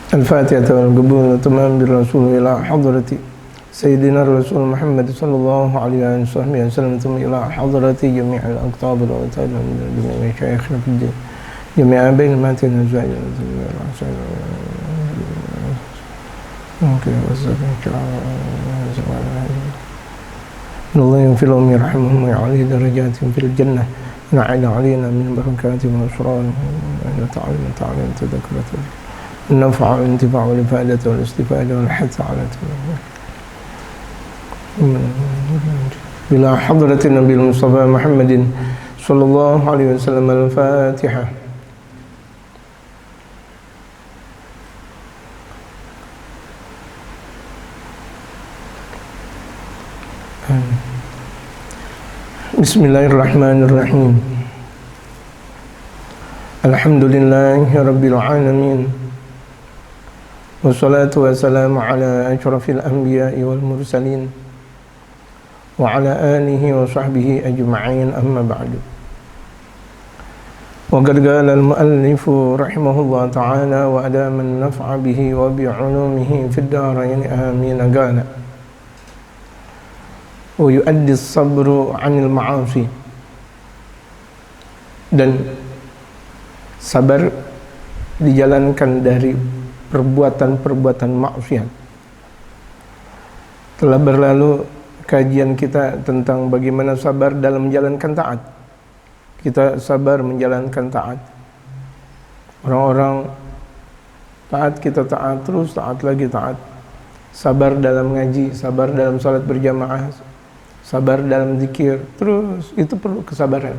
الفاتحة والقبول والتمام بالرسول إلى حضرة سيدنا الرسول محمد صلى الله عليه وصحبه وسلم ثم إلى حضرة جميع الأقطاب والأوتاد من جميع مشايخنا في الدين جميع بين ماتنا الزواج ممكن الله يغفر لهم يرحمهم ويعلي درجاتهم في الجنة ونعد علينا من بركاتهم وأسرارهم تعلم تذكرة النفع والانتفاع والإفادة والاستفادة والحث على بلا حضرة النبي المصطفى محمد صلى الله عليه وسلم. الفاتحة. بسم الله الرحمن الرحيم. الحمد لله رب العالمين والصلاة والسلام على أشرف الأنبياء والمرسلين وعلى آله وصحبه أجمعين. أما بعد، وقد قال المؤلف رحمه الله تعالى وأدام النفع به وبعلومه في الدارين آمين. قال: ويؤدي الصبر عن المعاصي. Dan sabar dijalankan dari perbuatan-perbuatan maksiat. Telah berlalu kajian kita tentang bagaimana sabar dalam menjalankan taat. Kita sabar menjalankan taat. Orang-orang taat, kita taat terus, taat lagi taat. Sabar dalam ngaji, sabar dalam salat berjamaah, sabar dalam zikir, terus itu perlu kesabaran.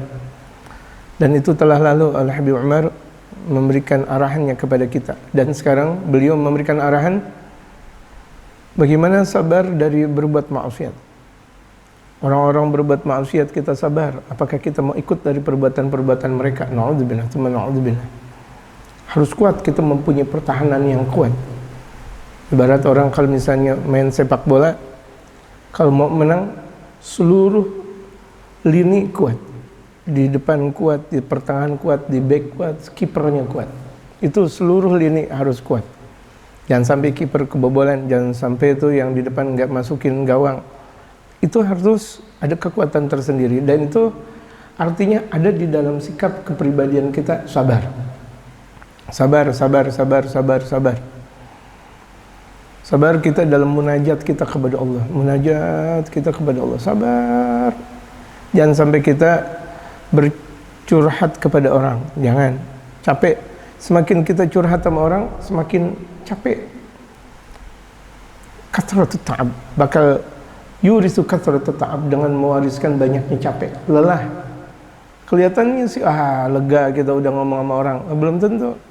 Dan itu telah lalu Al-Habib Umar memberikan arahannya kepada kita. Dan sekarang beliau memberikan arahan bagaimana sabar dari berbuat maksiat. Orang-orang berbuat maksiat kita sabar. Apakah kita mau ikut dari perbuatan-perbuatan mereka? Na'udzubillah, tsumma na'udzubillah. Harus kuat, kita mempunyai pertahanan yang kuat. Ibarat orang kalau misalnya main sepak bola, kalau mau menang seluruh lini kuat. Di depan kuat, di pertengahan kuat, di back kuat, kipernya kuat. Itu seluruh lini harus kuat. Jangan sampai kiper kebobolan, jangan sampai itu yang di depan nggak masukin gawang. Itu harus ada kekuatan tersendiri, dan itu artinya ada di dalam sikap kepribadian kita sabar. Sabar, sabar, sabar, sabar, sabar. Sabar kita dalam munajat kita kepada Allah. Munajat kita kepada Allah. Sabar. Jangan sampai kita bercurhat kepada orang, jangan capek. Semakin kita curhat sama orang, semakin capek. Kathratut ta'ab, bakal yurisu kathratut ta'ab, dengan mewariskan banyaknya capek, lelah. Kelihatannya sih lega kita udah ngomong sama orang, belum tentu.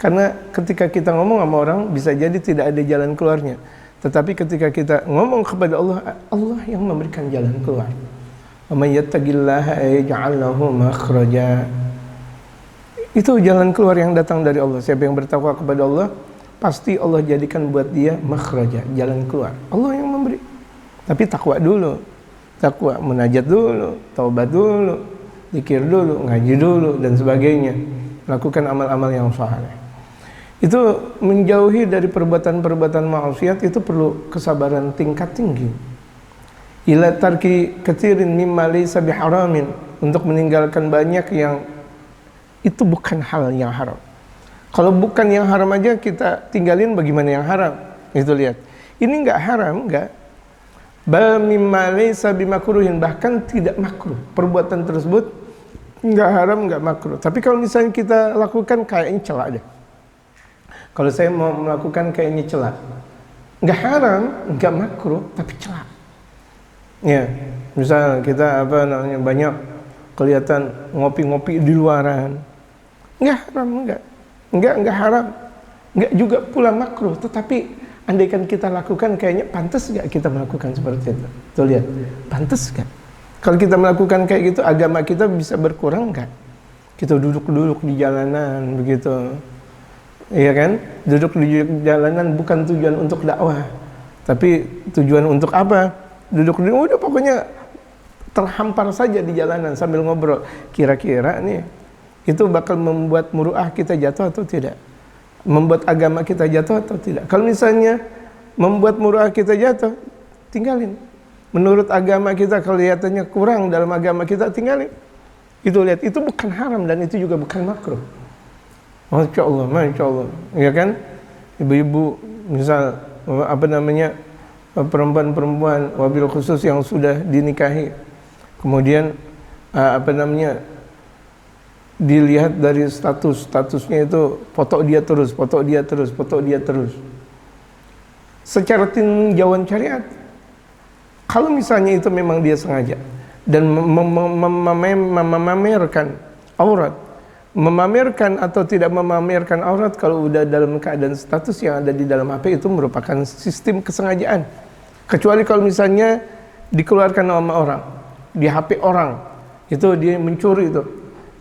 Karena ketika kita ngomong sama orang bisa jadi tidak ada jalan keluarnya. Tetapi ketika kita ngomong kepada Allah, Allah yang memberikan jalan keluar. وَمَنْ يَتَّقِ اللَّهَ يَجْعَلْ لَهُ مَخْرَجًا. Itu jalan keluar yang datang dari Allah. Siapa yang bertakwa kepada Allah, pasti Allah jadikan buat dia makhraja, jalan keluar. Allah yang memberi. Tapi takwa dulu. Takwa, munajat dulu, taubat dulu, zikir dulu, ngaji dulu, dan sebagainya. Lakukan amal-amal yang saleh. Itu menjauhi dari perbuatan-perbuatan maksiat, itu perlu kesabaran tingkat tinggi. Ila tarki katsirin mimma laysa biharamin, untuk meninggalkan banyak yang itu bukan hal yang haram. Kalau bukan yang haram aja kita tinggalin, bagaimana yang haram? Itu lihat. Ini enggak haram, enggak. Bal mimma laysa bimakruhin, bahkan tidak makruh. Perbuatan tersebut enggak haram, enggak makruh. Tapi kalau misalnya kita lakukan, kayaknya celak deh. Kalau saya mau melakukan kayaknya celak. Enggak haram, enggak makruh, tapi celak. Ya, misal kita banyak kelihatan ngopi-ngopi di luaran, enggak haram, enggak haram, enggak juga pula makruh. Tetapi andaikan kita lakukan, kayaknya pantas enggak kita melakukan seperti itu? Tuh lihat, pantas enggak? Kalau kita melakukan kayak gitu, agama kita bisa berkurang enggak? Kita duduk-duduk di jalanan begitu, iya kan? Duduk di jalanan bukan tujuan untuk dakwah, tapi tujuan untuk apa? Duduk di udah pokoknya terhampar saja di jalanan sambil ngobrol. Kira-kira nih itu bakal membuat muruah kita jatuh atau tidak? membuat agama kita jatuh atau tidak. Kalau misalnya membuat muruah kita jatuh, tinggalin. Menurut agama kita kelihatannya kurang dalam agama kita, tinggalin. Itu lihat, itu bukan haram dan itu juga bukan makruh. Masya Allah, ya kan? Ibu-ibu, misal perempuan-perempuan wabil khusus yang sudah dinikahi, kemudian dilihat dari statusnya itu foto dia terus. Secara tinjauan syariat, kalau misalnya itu memang dia sengaja dan memamerkan aurat, memamerkan atau tidak memamerkan aurat, kalau udah dalam keadaan status yang ada di dalam HP, itu merupakan sistem kesengajaan. Kecuali kalau misalnya dikeluarkan nama orang, di HP orang, itu dia mencuri itu.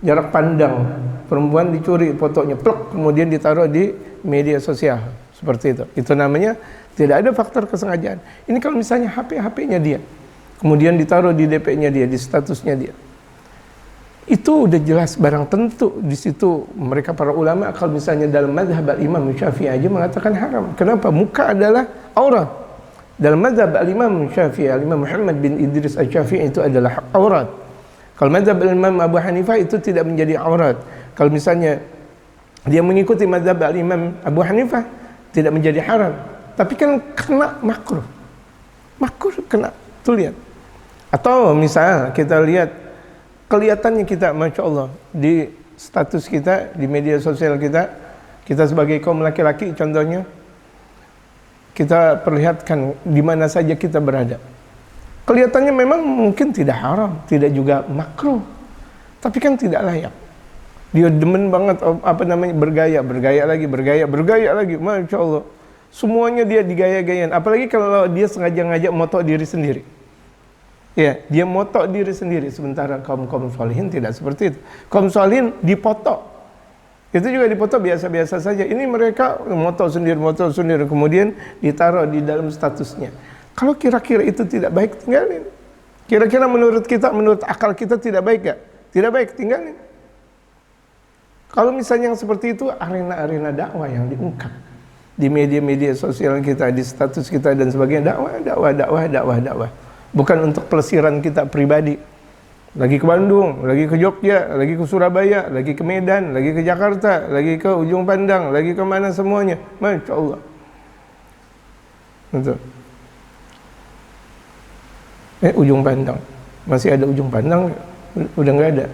Jarak pandang, perempuan dicuri fotonya, plek, kemudian ditaruh di media sosial, seperti itu. Itu namanya tidak ada faktor kesengajaan. Ini kalau misalnya HP-nya dia, kemudian ditaruh di DP-nya dia, di statusnya dia, itu udah jelas barang tentu. Di situ mereka para ulama, kalau misalnya dalam mazhab Imam Syafi'i aja mengatakan haram. Kenapa? Muka adalah aurat. Dalam mazhab Imam Syafi'i, Imam Muhammad bin Idris Asy-Syafi'i, itu adalah aurat. Kalau mazhab Imam Abu Hanifah itu tidak menjadi aurat. Kalau misalnya dia mengikuti mazhab Imam Abu Hanifah, tidak menjadi haram. Tapi kan kena makruh. Makruh kena. Tuh lihat. Atau misal kita lihat kelihatannya kita, Masya Allah, di status kita, di media sosial kita sebagai kaum laki-laki contohnya, kita perlihatkan di mana saja kita berada. Kelihatannya memang mungkin tidak haram, tidak juga makruh, tapi kan tidak layak. Dia demen banget bergaya lagi, Masya Allah. Semuanya dia digaya-gayain. Apalagi kalau dia sengaja ngajak moto diri sendiri. Ya, dia moto diri sendiri. Sementara kaum sholihin tidak seperti itu. Kaum sholihin dipoto. Itu juga dipoto biasa-biasa saja. Ini mereka moto sendiri, kemudian ditaruh di dalam statusnya. Kalau kira-kira itu tidak baik, tinggalin. Kira-kira menurut kita, menurut akal kita tidak baik gak? Tidak baik, tinggalin. Kalau misalnya yang seperti itu, arena-arena dakwah yang diungkap di media-media sosial kita, di status kita dan sebagainya, dakwah. Bukan untuk pelesiran kita pribadi. Lagi ke Bandung, lagi ke Jogja, lagi ke Surabaya, lagi ke Medan, lagi ke Jakarta, lagi ke Ujung Pandang, lagi ke mana semuanya. Masya Allah. Betul. Ujung Pandang. Masih ada Ujung Pandang? Udah nggak ada.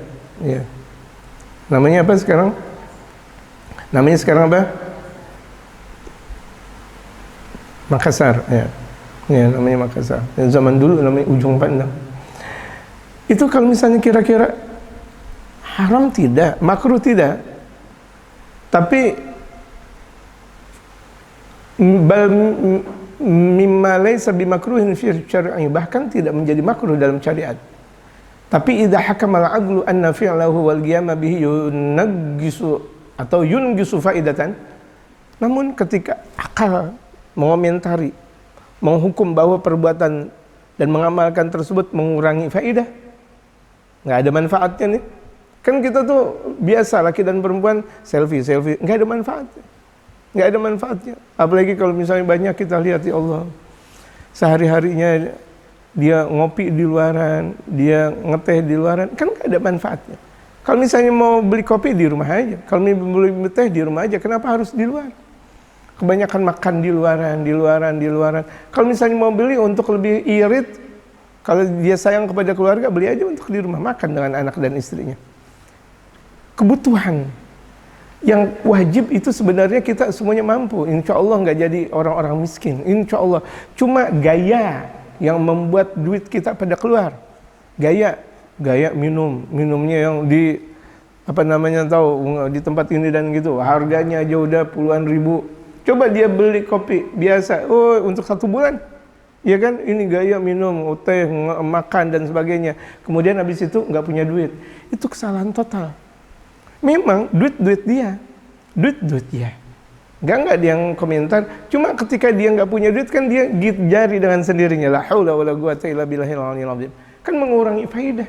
Ya. Namanya apa sekarang? Namanya sekarang apa? Makassar. Ya, namanya Makassar. Dan zaman dulu namanya Ujung Pandang. Itu kalau misalnya kira-kira haram tidak, makruh tidak, tapi mimma laysa bimakruhin fi syar'i, bahkan tidak menjadi makruh dalam syariat. Tapi idza hakama al-'adlu anna fi'lahu wal qiyama bihi yungisu atau yungisu faidatan, namun ketika akal mengomentari, menghukum bahwa perbuatan dan mengamalkan tersebut mengurangi faidah, nggak ada manfaatnya nih. Kan kita tuh biasa laki dan perempuan selfie, nggak ada manfaatnya. Nggak ada manfaatnya. Apalagi kalau misalnya banyak kita lihat, ya Allah, sehari-harinya dia ngopi di luaran, dia ngeteh di luaran, kan nggak ada manfaatnya. Kalau misalnya mau beli kopi di rumah aja, kalau mau beli teh di rumah aja, kenapa harus di luar? Kebanyakan makan di luaran. Kalau misalnya mau beli untuk lebih irit, kalau dia sayang kepada keluarga, beli aja untuk di rumah, makan dengan anak dan istrinya. Kebutuhan yang wajib itu sebenarnya kita semuanya mampu. Insya Allah nggak jadi orang-orang miskin. Insya Allah. Cuma gaya yang membuat duit kita pada keluar. Gaya minumnya yang di di tempat ini dan gitu. Harganya aja udah puluhan ribu. Coba dia beli kopi biasa, untuk 1 bulan. Ya kan, ini gaya minum, teh, makan dan sebagainya. Kemudian habis itu nggak punya duit. Itu kesalahan total. Memang duit dia. Enggak dia yang komentar. Cuma ketika dia nggak punya duit, kan dia gigit jari dengan sendirinya. La haula wala quwata illa billahil aliyil azim. Kan mengurangi faidah.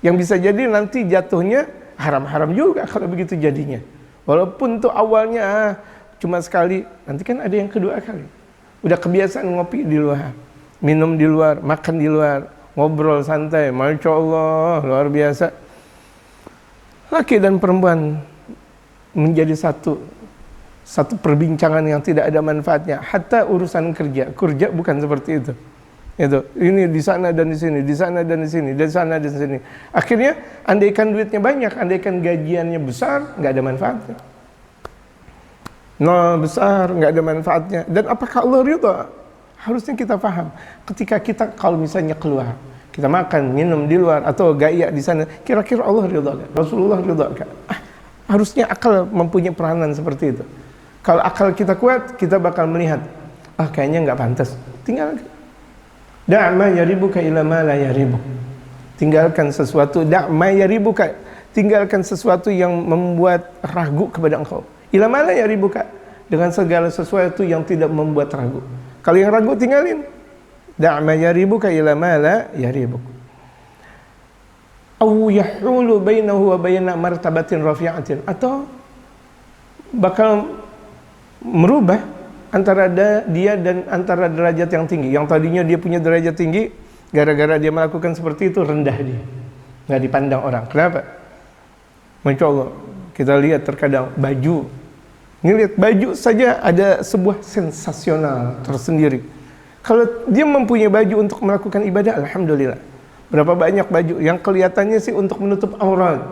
Yang bisa jadi nanti jatuhnya haram-haram juga kalau begitu jadinya. Walaupun tuh awalnya cuma sekali, nanti kan ada yang kedua kali. Udah kebiasaan ngopi di luar, minum di luar, makan di luar, ngobrol santai, Masya Allah, luar biasa. Laki dan perempuan menjadi satu perbincangan yang tidak ada manfaatnya. Hatta urusan kerja bukan seperti itu. Ini di sana dan di sini, di sana dan di sini, di sana dan di sini. Akhirnya andaikan duitnya banyak, andaikan gajiannya besar, nggak ada manfaatnya. Besar, nggak ada manfaatnya. Dan apakah Allah ridha? Harusnya kita paham. Ketika kita kalau misalnya keluar, kita makan, minum di luar atau gaya di sana, kira-kira Allah ridha nggak? Rasulullah ridha nggak? Harusnya akal mempunyai peranan seperti itu. Kalau akal kita kuat, kita bakal melihat, kayaknya nggak pantas. Tinggalkan. Da'ma yaribuka ila ma la yaribuk. Tinggalkan sesuatu, da'ma yaribuka. Tinggalkan sesuatu yang membuat ragu kepada engkau. Ila ma la yaribuka. Dengan segala sesuatu yang tidak membuat ragu. Kalau yang ragu tinggalin. Da'ma yaribuka ila ma la yaribuk. Aw yahulu bainahu wa baina martabatin rafi'atin. Atau bakal merubah antara dia dan antara derajat yang tinggi. Yang tadinya dia punya derajat tinggi, gara-gara dia melakukan seperti itu, rendah dia, nggak dipandang orang. Kenapa? Masya Allah, kita lihat terkadang baju, ini lihat baju saja ada sebuah sensasional tersendiri. Kalau dia mempunyai baju untuk melakukan ibadah, alhamdulillah. Berapa banyak baju yang kelihatannya sih untuk menutup aurat,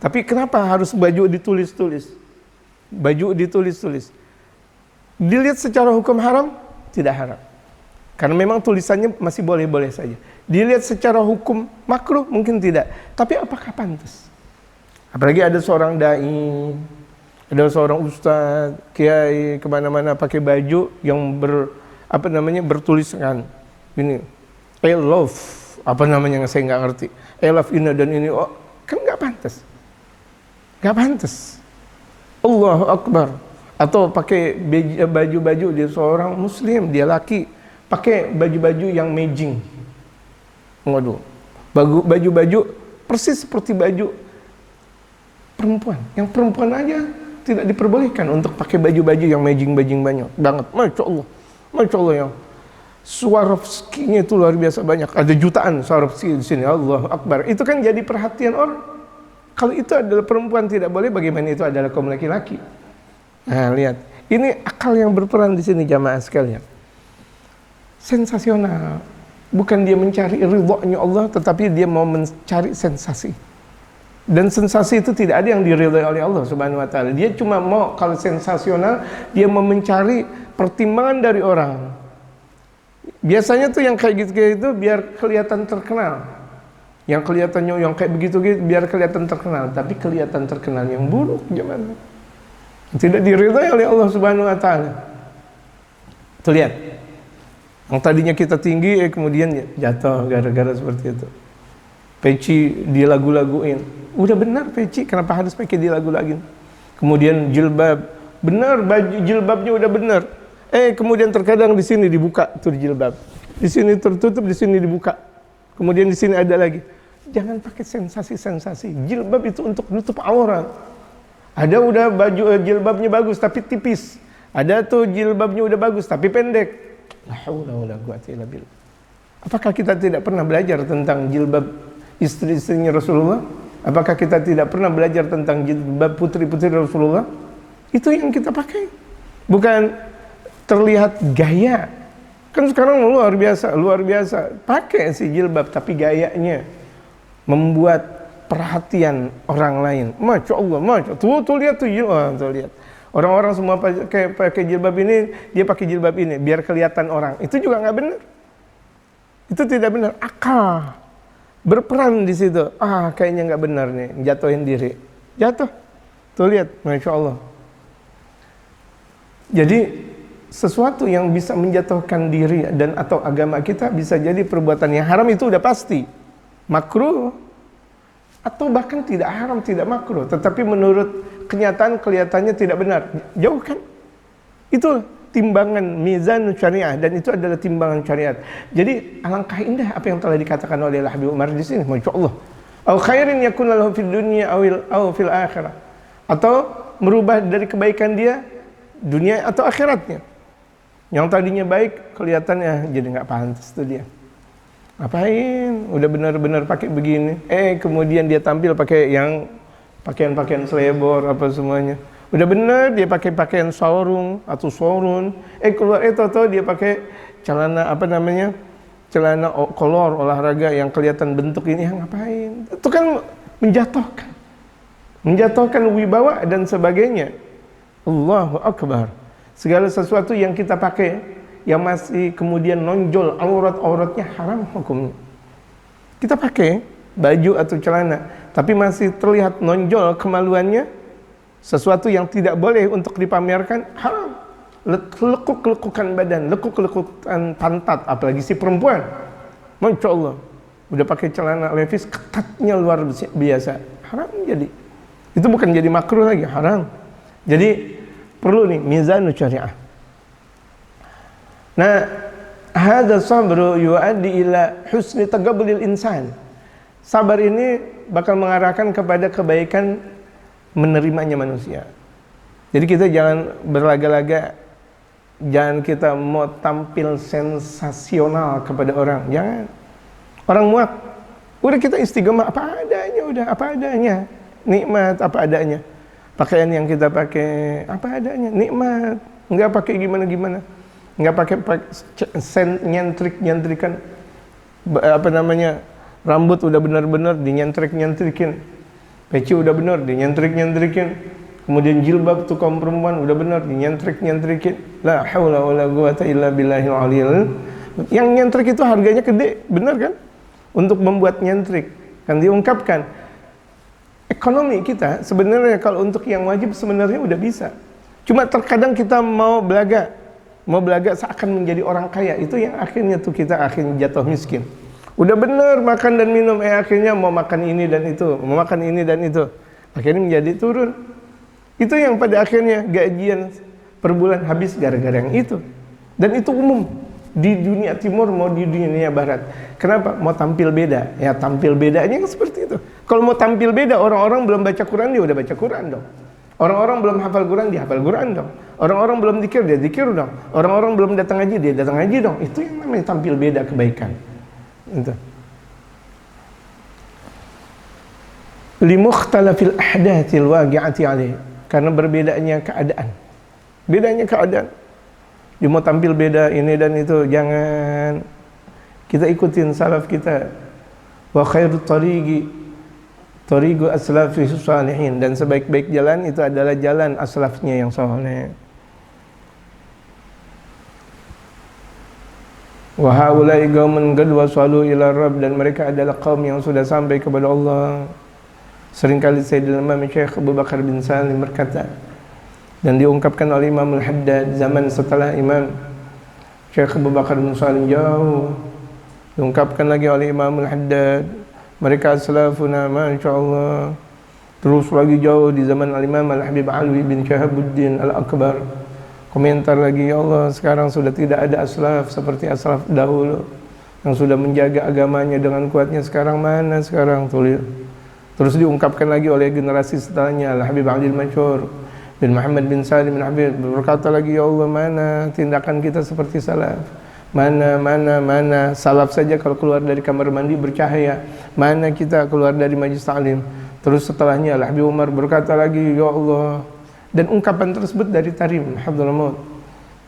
tapi kenapa harus baju ditulis-tulis? Baju ditulis-tulis. Dilihat secara hukum haram, tidak haram. Karena memang tulisannya masih boleh-boleh saja. Dilihat secara hukum makruh, mungkin tidak. Tapi apakah pantas? Apalagi ada seorang da'i, ada seorang ustaz, kiai, kemana-mana pakai baju yang bertuliskan ini, I love, saya nggak ngerti. I love ini dan ini, kan nggak pantas. Nggak pantas. Allahu Akbar. Atau pakai baju-baju, dia seorang muslim, dia laki, pakai baju-baju yang matching. Waduh, baju-baju persis seperti baju perempuan. Yang perempuan aja tidak diperbolehkan untuk pakai baju-baju yang matching banyak banget. Masya Allah, Masya Allah, yang Swarovski-nya itu luar biasa banyak. Ada jutaan Swarovski di sini. Allahu Akbar. Itu kan jadi perhatian orang. Kalau itu adalah perempuan tidak boleh, bagaimana itu adalah kaum laki-laki? Nah, lihat, ini akal yang berperan di sini jamaah sekalian. Sensasional. Bukan dia mencari ridhonya Allah, tetapi dia mau mencari sensasi. Dan sensasi itu tidak ada yang diridhai oleh Allah Subhanahu wa taala. Dia cuma mau, kalau sensasional, dia mau mencari pertimbangan dari orang. Biasanya tuh yang kayak gitu biar kelihatan terkenal. Yang kelihatannya yang kayak begitu biar kelihatan terkenal, tapi kelihatan terkenal yang buruk gimana? Tidak diridhai oleh Allah Subhanahu wa taala. Tuh lihat. Yang tadinya kita tinggi kemudian jatuh gara-gara seperti itu. Peci dilagu-laguin. Udah benar peci, kenapa harus pakai dilagu-laguin? Kemudian jilbab, benar baju jilbabnya udah benar. Kemudian terkadang di sini dibuka tuh jilbab. Di sini tertutup, di sini dibuka. Kemudian di sini ada lagi. Jangan pakai sensasi-sensasi. Jilbab itu untuk nutup aurat. Ada udah baju jilbabnya bagus tapi tipis. Ada tuh jilbabnya udah bagus tapi pendek. La haula wala quwwata illa billah. Apakah kita tidak pernah belajar tentang jilbab istri-istrinya Rasulullah? Apakah kita tidak pernah belajar tentang jilbab putri-putri Rasulullah? Itu yang kita pakai. Bukan terlihat gaya. Kan sekarang luar biasa. Pakai si jilbab tapi gayanya membuat perhatian orang lain. Masya Allah, tuh lihat tuh lihat. Orang-orang semua pakai jilbab ini, dia pakai jilbab ini biar kelihatan orang. Itu juga nggak benar. Itu tidak benar. Akal berperan di situ. Kayaknya nggak benar nih, jatuhin diri. Jatuh. Tuh lihat, Masya Allah. Jadi sesuatu yang bisa menjatuhkan diri dan atau agama kita bisa jadi perbuatan yang haram itu udah pasti. Makruh. Atau bahkan tidak haram, tidak makruh, tetapi menurut kenyataan kelihatannya tidak benar. Jauhkan. Itu timbangan mizan syariah, dan itu adalah timbangan syariat. Jadi alangkah indah apa yang telah dikatakan oleh Habib Umar di sini, Masya Allah. Au khairin yakun lahu fid dunya aw fil akhirah. Atau merubah dari kebaikan dia dunia atau akhiratnya. Yang tadinya baik kelihatannya jadi nggak pantas tuh dia. Ngapain? Udah benar-benar pakai begini. Kemudian dia tampil pakai yang pakaian-pakaian selebor apa semuanya. Udah benar dia pakai pakaian sarung atau sorun. Keluar tahu dia pakai celana celana kolor olahraga yang kelihatan bentuk ini. Ngapain? Itu kan menjatuhkan wibawa dan sebagainya. Allahu Akbar. Segala sesuatu yang kita pakai yang masih kemudian nonjol auratnya haram hukumnya. Kita pakai baju atau celana tapi masih terlihat nonjol kemaluannya, sesuatu yang tidak boleh untuk dipamerkan, haram. Lekuk-lekukan badan, lekuk-lekukan pantat, apalagi si perempuan. Masya Allah, udah pakai celana levis ketatnya luar biasa, haram jadi. Itu bukan jadi makruh lagi, haram. Jadi perlu nih mizanu syariah. Nah, hadza sabru yuaddi ila husni tagabbulil insan. Sabar ini bakal mengarahkan kepada kebaikan menerimanya manusia. Jadi kita jangan berlaga-laga, jangan kita mau tampil sensasional kepada orang, jangan. Orang muak, udah kita istiqomah apa adanya, udah apa adanya, nikmat apa adanya. Pakaian yang kita pakai apa adanya, nikmat, nggak pakai gimana-gimana. Nggak pakai nyentrik-nyentrikan rambut udah benar-benar dinyentrik-nyentrikin, peci udah benar dinyentrik-nyentrikin, kemudian jilbab tuh kaum perempuan udah benar dinyentrik-nyentrikin. La haula wala quwata illa billahil aliyil. Yang nyentrik itu harganya gede, benar kan? Untuk membuat nyentrik kan diungkapkan. Ekonomi kita sebenarnya kalau untuk yang wajib sebenarnya udah bisa. Cuma terkadang kita mau belaga seakan menjadi orang kaya, itu yang akhirnya tuh kita akhirnya jatuh miskin. Udah bener makan dan minum, akhirnya mau makan ini dan itu, mau makan ini dan itu, akhirnya menjadi turun. Itu yang pada akhirnya gajian per bulan habis gara-gara yang itu. Dan itu umum di dunia timur mau di dunia barat. Kenapa? Mau tampil beda. Ya tampil bedanya seperti itu. Kalau mau tampil beda, orang-orang belum baca Quran dia udah baca Quran dong. Orang-orang belum hafal Quran, dia hafal Quran dong. Orang-orang belum zikir, dia zikir dong. Orang-orang belum datang ngaji, dia datang ngaji dong. Itu yang namanya tampil beda kebaikan. Itu. Limukhtalafil ahdathil waqi'ati alaih. Karena berbedanya keadaan. Bedanya keadaan. Dia mau tampil beda ini dan itu, jangan. Kita ikutin salaf kita. Wa khairut tariqu aslafi salihin, dan sebaik-baik jalan itu adalah jalan aslafnya yang saleh. Wa haula'i qaumun qad wasalu ila rabb, dan mereka adalah kaum yang sudah sampai kepada Allah. Seringkali Sayyidina Imam Syekh Abu Bakar bin Salim berkata, dan diungkapkan oleh Imam Al-Haddad zaman setelah Imam Syekh Abu Bakar bin Salim jauh, diungkapkan lagi oleh Imam Al-Haddad, mereka salafuna masyaallah. Terus lagi jauh di zaman Al-Imam Al-Habib Alwi bin Syahabuddin Al-Akbar, komentar lagi, ya Allah, sekarang sudah tidak ada aslaf seperti aslaf dahulu yang sudah menjaga agamanya dengan kuatnya. Sekarang mana sekarang tulis. Terus diungkapkan lagi oleh generasi setelahnya, Al-Habib Abdul Mansur bin Muhammad bin Salim bin Habib, berkata lagi, ya Allah, mana tindakan kita seperti salaf. Mana salaf saja kalau keluar dari kamar mandi bercahaya, mana kita keluar dari majlis taklim. Terus setelahnya Al-Habib Umar berkata lagi, ya Allah, dan ungkapan tersebut dari Tarim Abdul Maut.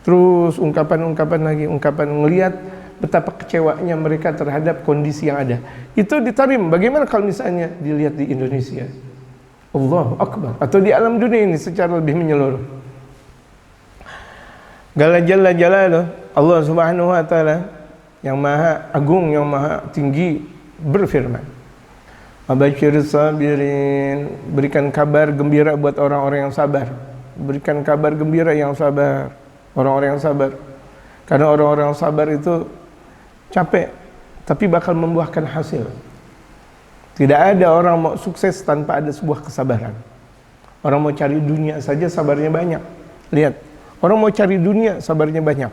Terus ungkapan lagi, ungkapan melihat betapa kecewanya mereka terhadap kondisi yang ada. Itu di Tarim. Bagaimana kalau misalnya dilihat di Indonesia? Allahu Akbar. Atau di alam dunia ini secara lebih menyeluruh. Jalla jalaluh, Allah Subhanahu wa taala yang maha agung, yang maha tinggi berfirman, Abasyiris sabirin, berikan kabar gembira buat orang-orang yang sabar. Berikan kabar gembira yang sabar, orang-orang yang sabar. Karena orang-orang yang sabar itu capek, tapi bakal membuahkan hasil. Tidak ada orang mau sukses tanpa ada sebuah kesabaran. Orang mau cari dunia saja sabarnya banyak. Lihat, orang mau cari dunia sabarnya banyak.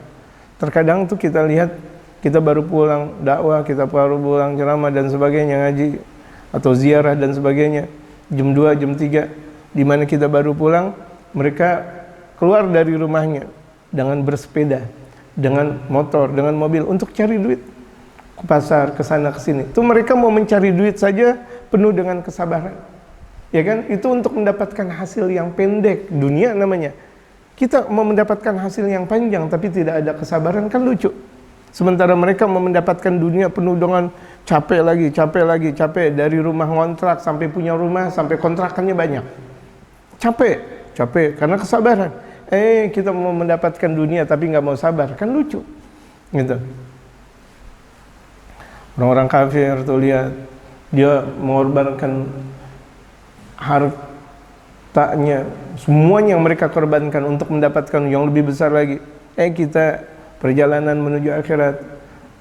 Terkadang tuh kita lihat, kita baru pulang dakwah, kita baru pulang ceramah dan sebagainya, ngaji atau ziarah dan sebagainya, jam 2, jam 3, di mana kita baru pulang, mereka keluar dari rumahnya dengan bersepeda, dengan motor, dengan mobil untuk cari duit ke pasar, ke sana ke sini. Itu mereka mau mencari duit saja penuh dengan kesabaran. Ya kan? Itu untuk mendapatkan hasil yang pendek, dunia namanya. Kita mau mendapatkan hasil yang panjang tapi tidak ada kesabaran, kan lucu. Sementara mereka mau mendapatkan dunia penuh dengan capek lagi, dari rumah ngontrak sampai punya rumah, sampai kontrakannya banyak. Capek karena kesabaran. Kita mau mendapatkan dunia tapi nggak mau sabar, kan lucu. Gitu. Orang-orang kafir tuh lihat, dia mengorbankan hartanya, semuanya yang mereka korbankan untuk mendapatkan yang lebih besar lagi. Kita perjalanan menuju akhirat,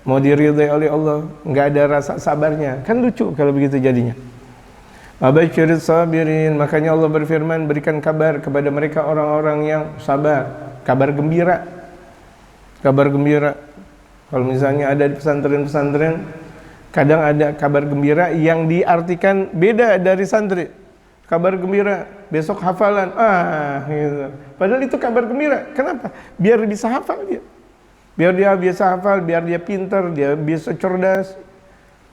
mau diridhai oleh Allah, nggak ada rasa sabarnya, kan lucu kalau begitu jadinya. Abasyiris sabirin, makanya Allah berfirman, berikan kabar kepada mereka orang-orang yang sabar, kabar gembira. Kalau misalnya ada di pesantren-pesantren, kadang ada kabar gembira yang diartikan beda dari santri. Kabar gembira, besok hafalan, gitu. Padahal itu kabar gembira. Kenapa? Biar bisa hafal dia. Biar dia biasa hafal, biar dia pintar, dia bisa cerdas.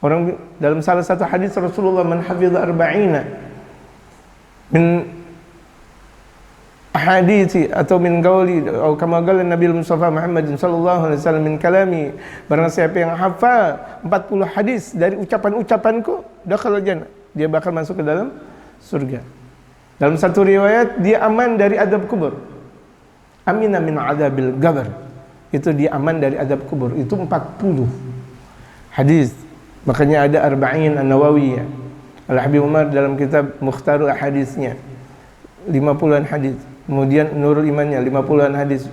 Orang dalam salah satu hadis Rasulullah, man hafidha arba'ina min ahadithi atau min qawli atau kama qala Nabi Mustafa Muhammad sallallahu alaihi wasallam min kalami, barang siapa yang hafal 40 hadis dari ucapan-ucapanku, dakhala jannah, dia bakal masuk ke dalam surga. Dalam satu riwayat, dia aman dari adab kubur. Amina min adabil qabr. Itu dia aman dari adab kubur. Itu 40 hadis. Makanya ada Arba'in An-Nawawiyah. Al-Habib Umar dalam kitab Mukhtarul Hadisnya 50-an hadis. Kemudian Nurul Imannya 50-an hadis.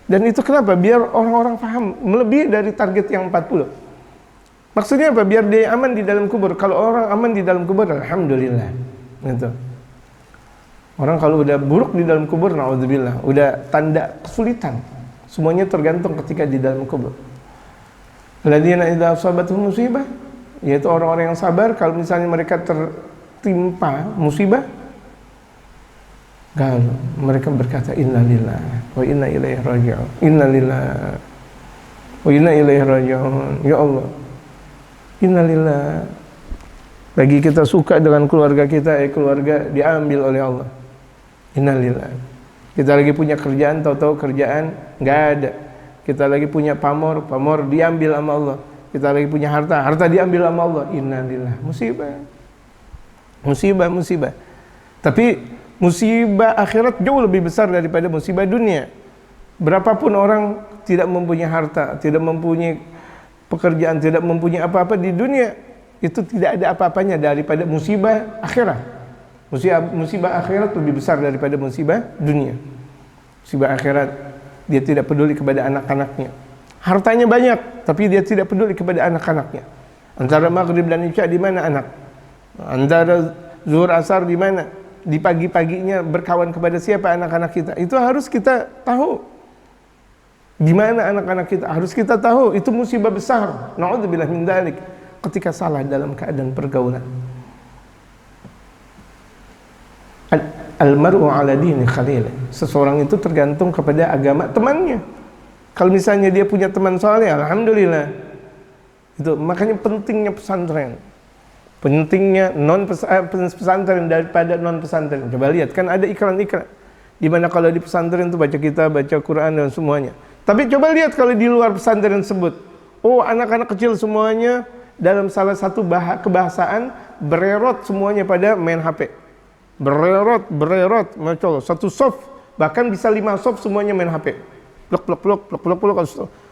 Dan itu kenapa? Biar orang-orang paham melebihi dari target yang 40. Maksudnya apa? Biar dia aman di dalam kubur. Kalau orang aman di dalam kubur, alhamdulillah. Gitu. Orang kalau udah buruk di dalam kubur, naudzubillah, udah tanda kesulitan. Semuanya tergantung ketika di dalam kubur. Alladzina idza asabatuhum musibah, yaitu orang-orang yang sabar kalau misalnya mereka tertimpa musibah, kalau mereka berkata innalillah wa inna ilaihi raji'un. Innalillah wa inna ilaihi raji'un. Ya Allah, innalillah. Lagi kita suka dengan keluarga kita, keluarga diambil oleh Allah. Innalillah. Kita lagi punya kerjaan, tahu-tahu kerjaan nggak ada. Kita lagi punya pamor diambil sama Allah. Kita lagi punya harta diambil sama Allah. Innalillah. Musibah. Tapi musibah akhirat jauh lebih besar daripada musibah dunia. Berapapun orang tidak mempunyai harta, tidak mempunyai pekerjaan, tidak mempunyai apa-apa di dunia, itu tidak ada apa-apanya daripada musibah akhirat. Musibah akhirat lebih besar daripada musibah dunia. Musibah akhirat, dia tidak peduli kepada anak-anaknya. Hartanya banyak, tapi dia tidak peduli kepada anak-anaknya. Antara maghrib dan isya di mana anak? Antara zuhur asar di mana? Di pagi-paginya berkawan kepada siapa anak-anak kita? Itu harus kita tahu. Di mana anak-anak kita? Harus kita tahu. Itu musibah besar. Na'udzubillah min dzalik. Ketika salah dalam keadaan pergaulan. Al-mar'u ala dini khalil. Seseorang itu tergantung kepada agama temannya. Kalau misalnya dia punya teman saleh, alhamdulillah. Itu makanya pentingnya pesantren. Pentingnya pesantren daripada non pesantren. Coba lihat, kan ada iklan-iklan di mana kalau di pesantren itu baca kitab, baca Quran dan semuanya. Tapi coba lihat kalau di luar pesantren tersebut. Oh, anak-anak kecil semuanya dalam salah satu kebahasaan bererot semuanya pada main HP. Bererot, Masya Allah. Satu soft, bahkan bisa 5 soft semuanya main HP. Plok.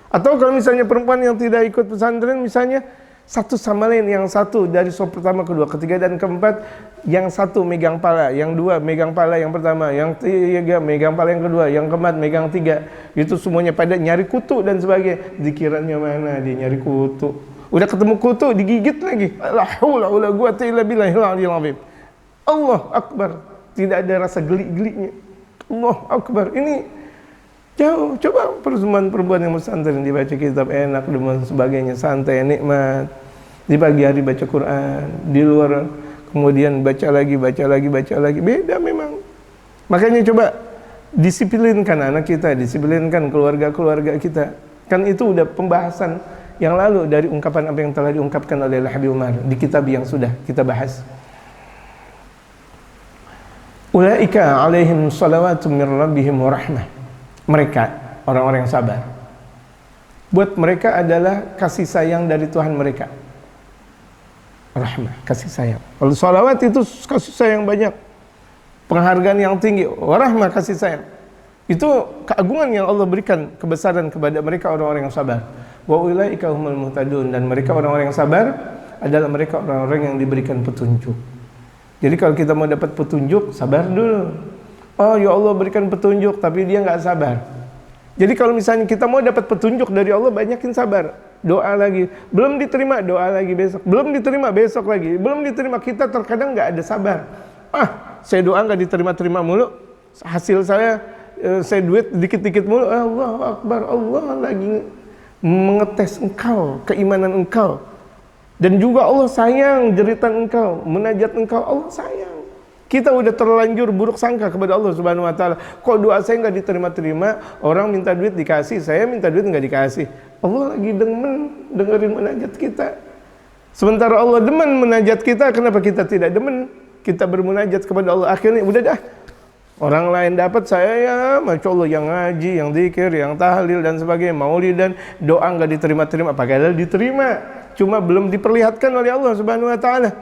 Atau kalau misalnya perempuan yang tidak ikut pesantren, misalnya satu sama lain, yang satu dari soft pertama, kedua, ketiga, dan keempat, yang satu megang pala, yang dua megang pala yang pertama, yang tiga megang pala yang kedua, yang keempat megang tiga. Itu semuanya pada nyari kutu dan sebagainya. Zikirannya mana? Dia nyari kutu. Udah ketemu kutu, digigit lagi. La haula wala quwwata illa billahil aliyyil azim. Allah Akbar, tidak ada rasa geli-gelinya. Allah Akbar. Ini jauh. Coba perempuan yang pesantren dibaca kitab enak dan sebagainya, santai, nikmat. Di pagi hari baca Quran, di luar kemudian baca lagi. Beda memang. Makanya coba disiplinkan anak kita, disiplinkan keluarga-keluarga kita. Kan itu udah pembahasan yang lalu dari ungkapan apa yang telah diungkapkan oleh Habib Umar di kitab yang sudah kita bahas. Ulaika alaihim salawatu min rabbihim wa rahmah. Mereka orang-orang yang sabar. Buat mereka adalah kasih sayang dari Tuhan mereka. Rahmah, kasih sayang. Kalau salawat itu kasih sayang banyak. Penghargaan yang tinggi, warahmah, kasih sayang. Itu keagungan yang Allah berikan, kebesaran kepada mereka orang-orang yang sabar. Wa ulaika humul muhtadun, dan mereka orang-orang yang sabar adalah mereka orang-orang yang diberikan petunjuk. Jadi kalau kita mau dapat petunjuk, sabar dulu. Oh ya Allah berikan petunjuk, tapi dia nggak sabar. Jadi kalau misalnya kita mau dapat petunjuk dari Allah, banyakin sabar. Doa lagi, belum diterima, doa lagi besok. Belum diterima, besok lagi. Belum diterima, kita terkadang nggak ada sabar. Saya doa nggak diterima-terima mulu, hasil saya duit dikit-dikit mulu. Allahu Akbar, Allah lagi mengetes engkau, keimanan engkau. Dan juga Allah sayang jeritan engkau, munajat engkau, Allah sayang. Kita udah terlanjur buruk sangka kepada Allah Subhanahu wa taala. Kok doa saya nggak diterima-terima, orang minta duit dikasih, saya minta duit nggak dikasih. Allah lagi dengerin munajat kita. Sementara Allah demen munajat kita, kenapa kita tidak demen? Kita bermunajat kepada Allah, akhirnya udah dah. Orang lain dapat, saya ya Masya Allah yang ngaji, yang zikir, yang tahlil dan sebagainya, maulid, dan doa nggak diterima-terima, padahal diterima, cuma belum diperlihatkan oleh Allah Subhanahu wa taala.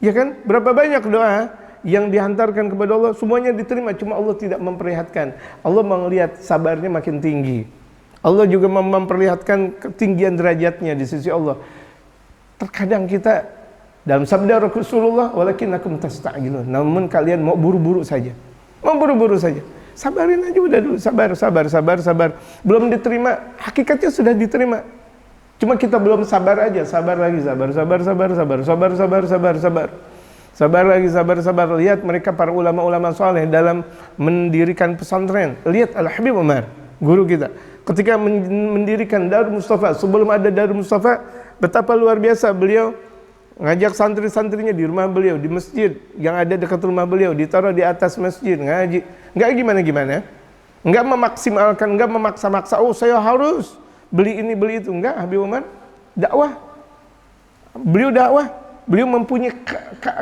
Ya kan? Berapa banyak doa yang dihantarkan kepada Allah, semuanya diterima, cuma Allah tidak memperlihatkan. Allah melihat sabarnya makin tinggi. Allah juga memperlihatkan ketinggian derajatnya di sisi Allah. Terkadang kita dalam sabda Rasulullah, walakinnakum tasta'jilun, namun kalian mau buru-buru saja. Mau buru-buru saja. Sabarin aja udah dulu, sabar. Belum diterima, hakikatnya sudah diterima. Cuma kita belum sabar aja, sabar lagi, sabar. Sabar lagi. Lihat mereka para ulama-ulama soleh dalam mendirikan pesantren. Lihat Al-Habib Umar, guru kita. Ketika mendirikan Darul Mustafa, sebelum ada Darul Mustafa, betapa luar biasa beliau ngajak santri-santrinya di rumah beliau, di masjid yang ada dekat rumah beliau, ditaruh di atas masjid, ngaji. Nggak gimana-gimana. Nggak memaksimalkan, nggak memaksa-maksa, oh saya harus beli ini, beli itu. Enggak, Habib Umar dakwah. Beliau dakwah. Beliau mempunyai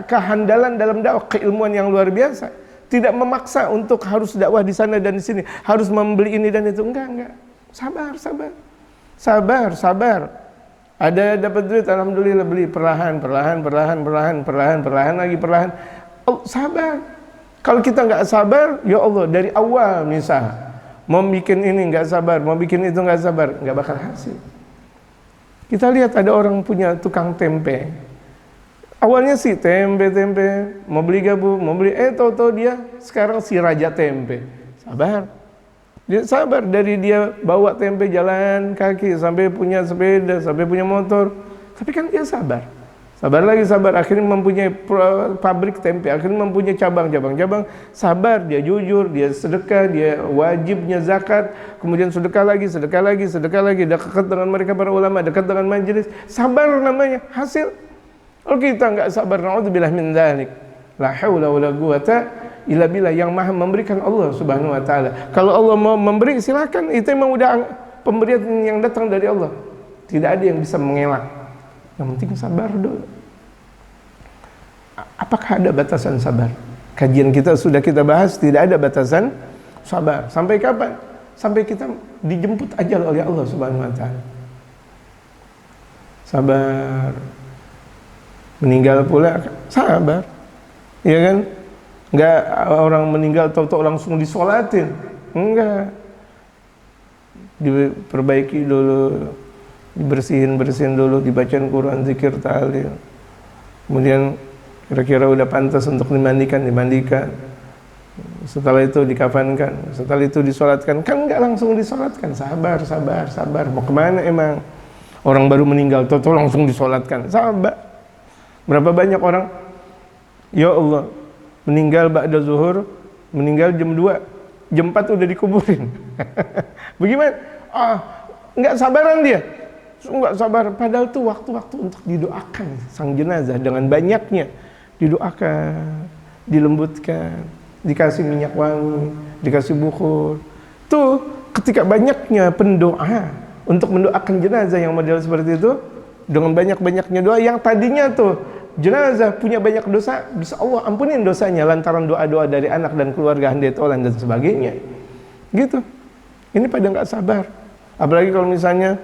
kehandalan dalam dakwah, keilmuan yang luar biasa. Tidak memaksa untuk harus dakwah di sana dan di sini, harus membeli ini dan itu. Enggak. Sabar. Ada dapat duit, alhamdulillah, beli perlahan. Oh, sabar. Kalau kita nggak sabar, ya Allah, dari awal misal mau bikin ini nggak sabar, mau bikin itu nggak sabar, nggak bakal hasil. Kita lihat ada orang punya tukang tempe. Awalnya sih tempe, mau beli gabung, tahu-tahu dia sekarang si raja tempe. Sabar. Dia sabar, dari dia bawa tempe jalan kaki sampai punya sepeda, sampai punya motor. Tapi kan dia sabar. Sabar lagi, akhirnya mempunyai pabrik tempe, akhirnya mempunyai cabang. Sabar, dia jujur, dia sedekah, dia wajibnya zakat, kemudian sedekah lagi, dekat dengan mereka para ulama, dekat dengan majelis. Sabar namanya, hasil. Kalau kita enggak sabar, naudzubillah min dzalik. La haula wala quwata illa billah, yang maha memberikan Allah Subhanahu wa taala. Kalau Allah mau memberi, silakan, itu memang udah pemberian yang datang dari Allah. Tidak ada yang bisa mengelak. Yang penting sabar dulu. Apakah ada batasan sabar? Kajian kita sudah kita bahas, tidak ada batasan sabar. Sampai kapan? Sampai kita dijemput ajal oleh Allah Subhanahu wa taala. Sabar. Meninggal pula sabar. Iya kan? Enggak orang meninggal tahu-tahu langsung disolatin. Enggak. Diperbaiki dulu, dibersihin dulu, dibacain Quran, zikir, tahlil. Kemudian kira-kira udah pantas untuk dimandikan. Setelah itu dikafankan, setelah itu disolatkan. Kan enggak langsung disolatkan. Sabar. Mau kemana emang? Orang baru meninggal tahu-tahu langsung disolatkan. Sabar. Berapa banyak orang, ya Allah, meninggal ba'da zuhur, meninggal jam 2, jam 4 udah dikuburin. Bagaimana? Enggak sabaran dia. Enggak sabar, padahal itu waktu-waktu untuk didoakan sang jenazah dengan banyaknya. Didoakan, dilembutkan. dikasih minyak wangi, dikasih bukhur. Tuh ketika banyaknya pendoa untuk mendoakan jenazah yang model seperti itu, dengan banyak-banyaknya doa yang tadinya tuh jenazah punya banyak dosa, bisa Allah ampunin dosanya lantaran doa-doa dari anak dan keluarga handai tolan dan sebagainya. Gitu. Ini pada nggak sabar. Apalagi kalau misalnya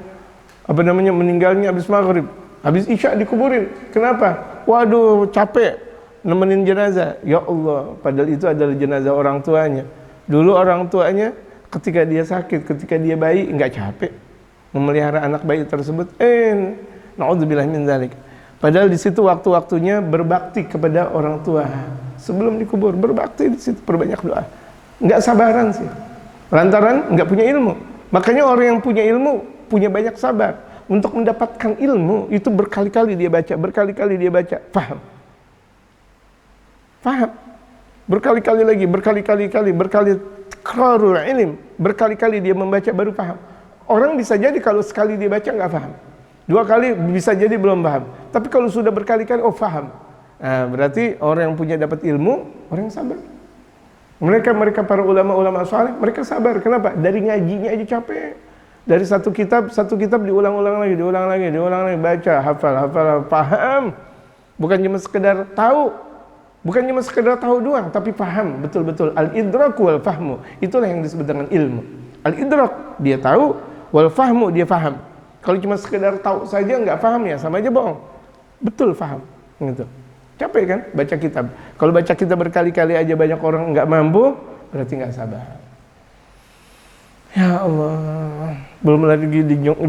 meninggalnya habis maghrib, habis isya dikuburin. Kenapa? Waduh, capek nemenin jenazah. Ya Allah, padahal itu adalah jenazah orang tuanya. Dulu orang tuanya ketika dia sakit, ketika dia bayi, nggak capek memelihara anak bayi tersebut. Na'udzubillah min dzalik. Padahal di situ waktu-waktunya berbakti kepada orang tua. Sebelum dikubur, berbakti di situ, perbanyak doa. Nggak sabaran sih. Lantaran nggak punya ilmu. Makanya orang yang punya ilmu punya banyak sabar. Untuk mendapatkan ilmu itu berkali-kali dia baca, berkali-kali dia baca, paham. Berkali-kali lagi, berkali takrarul ilm, berkali-kali dia membaca baru paham. Orang bisa jadi kalau sekali dia baca nggak paham, 2 kali bisa jadi belum paham. Tapi kalau sudah berkali-kali, oh paham. Nah, berarti orang yang punya dapat ilmu, orang yang sabar. Mereka para ulama-ulama saleh, mereka sabar. Kenapa? Dari ngajinya aja capek. Dari satu kitab diulang-ulang lagi, baca, hafal, paham. Bukan cuma sekedar tahu, bukan cuma sekedar tahu doang, tapi paham betul-betul. Al-idrak wal fahmu, itulah yang disebut dengan ilmu. Al-idrak, dia tahu, wal fahmu, dia paham. Kalau cuma sekedar tahu saja nggak paham ya sama aja bohong. Betul paham, gitu. Capek kan baca kitab. Kalau baca kitab berkali-kali aja banyak orang nggak mampu, berarti nggak sabar. Ya Allah, belum lagi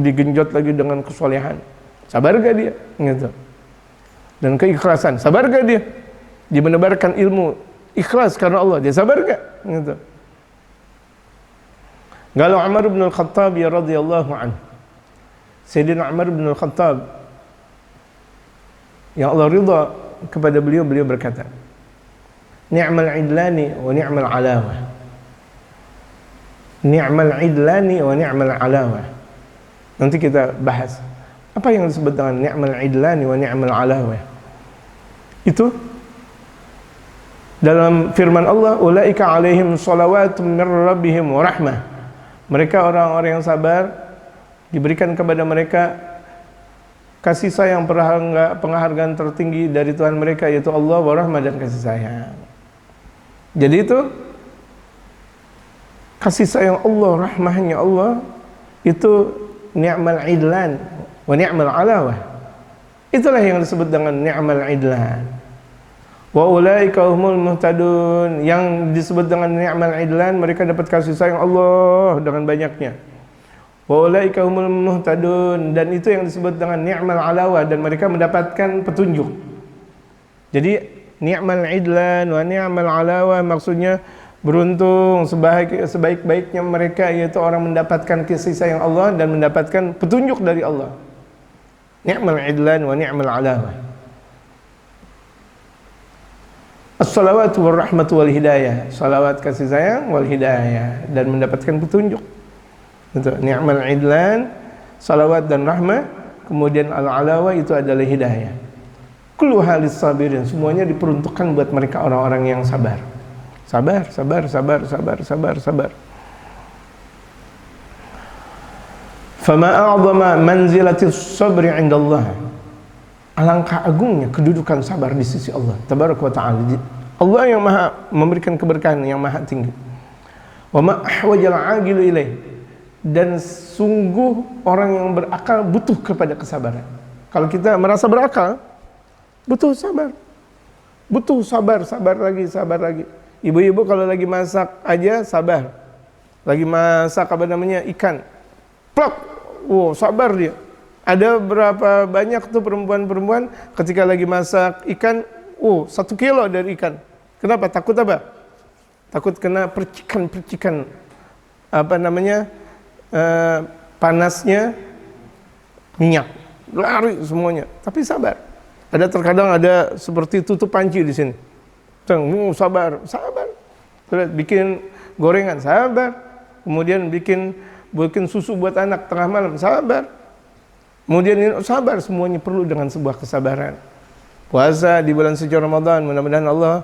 digenjot lagi dengan kesolehan. Sabar gak dia? Gitu. Dan keikhlasan, sabar gak dia? Dia menebarkan ilmu ikhlas karena Allah, dia sabar gak? Gitu. Kalau Umar bin Al-Khattab ya radhiyallahu anhu, Sayyidina Umar bin Al-Khattab yang Allah ridha kepada beliau berkata, ni'mal idlani wa ni'mal alawah. Ni'mal idlani wa ni'mal alawah. Nanti kita bahas apa yang disebut dengan ni'mal idlani wa ni'mal alawah. Itu dalam firman Allah, ulaika alaihim salawatun mir rabbihim wa rahmah. Mereka orang-orang yang sabar, diberikan kepada mereka kasih sayang, penghargaan tertinggi dari Tuhan mereka, yaitu Allah wa rahmah, dan kasih sayang. Jadi itu kasih sayang Allah, rahmahnya Allah, itu ni'mal idlan wa ni'mal alawah. Itulah yang disebut dengan ni'mal idlan. Wa ulaika humul muhtadun. Yang disebut dengan ni'mal idlan, mereka dapat kasih sayang Allah dengan banyaknya. Wa ulaika humul muhtadun, dan itu yang disebut dengan ni'mal alawah, dan mereka mendapatkan petunjuk. Jadi ni'mal idlan wa ni'mal alawah maksudnya beruntung, sebaik-baiknya mereka, yaitu orang mendapatkan kasih sayang Allah dan mendapatkan petunjuk dari Allah. Ni'mal idlan wa ni'mal alawah. As-salawatu wal rahmatu wal hidayah. Salawat, kasih sayang, wal hidayah, dan mendapatkan petunjuk. Itu ni'mal idlan, salawat dan rahmah, kemudian al-alawah itu adalah hidayah. Kullu halis sabirin, semuanya diperuntukkan buat mereka orang-orang yang sabar. Sabar. Fama a'zama manzilatis sabri 'inda Allah. Alangkah agungnya kedudukan sabar di sisi Allah tabaraka wa ta'ala. Allah yang maha memberikan keberkahan, yang maha tinggi. Wa ma ahwajal 'aqilu ilaih. Dan sungguh orang yang berakal butuh kepada kesabaran. Kalau kita merasa berakal, butuh sabar. Butuh sabar lagi. Ibu-ibu kalau lagi masak aja sabar. Lagi masak ikan. Plok. Wow, sabar dia. Ada berapa banyak tuh perempuan-perempuan ketika lagi masak ikan, 1 kilo dari ikan. Kenapa? Takut apa? Takut kena percikan-percikan panasnya minyak. Lari semuanya. Tapi sabar. Terkadang ada seperti tutup panci di sini. Sabar. Terus bikin gorengan, sabar. Kemudian bikin susu buat anak tengah malam, sabar. Kemudian sabar, semuanya perlu dengan sebuah kesabaran. Puasa di bulan suci Ramadan, mudah-mudahan Allah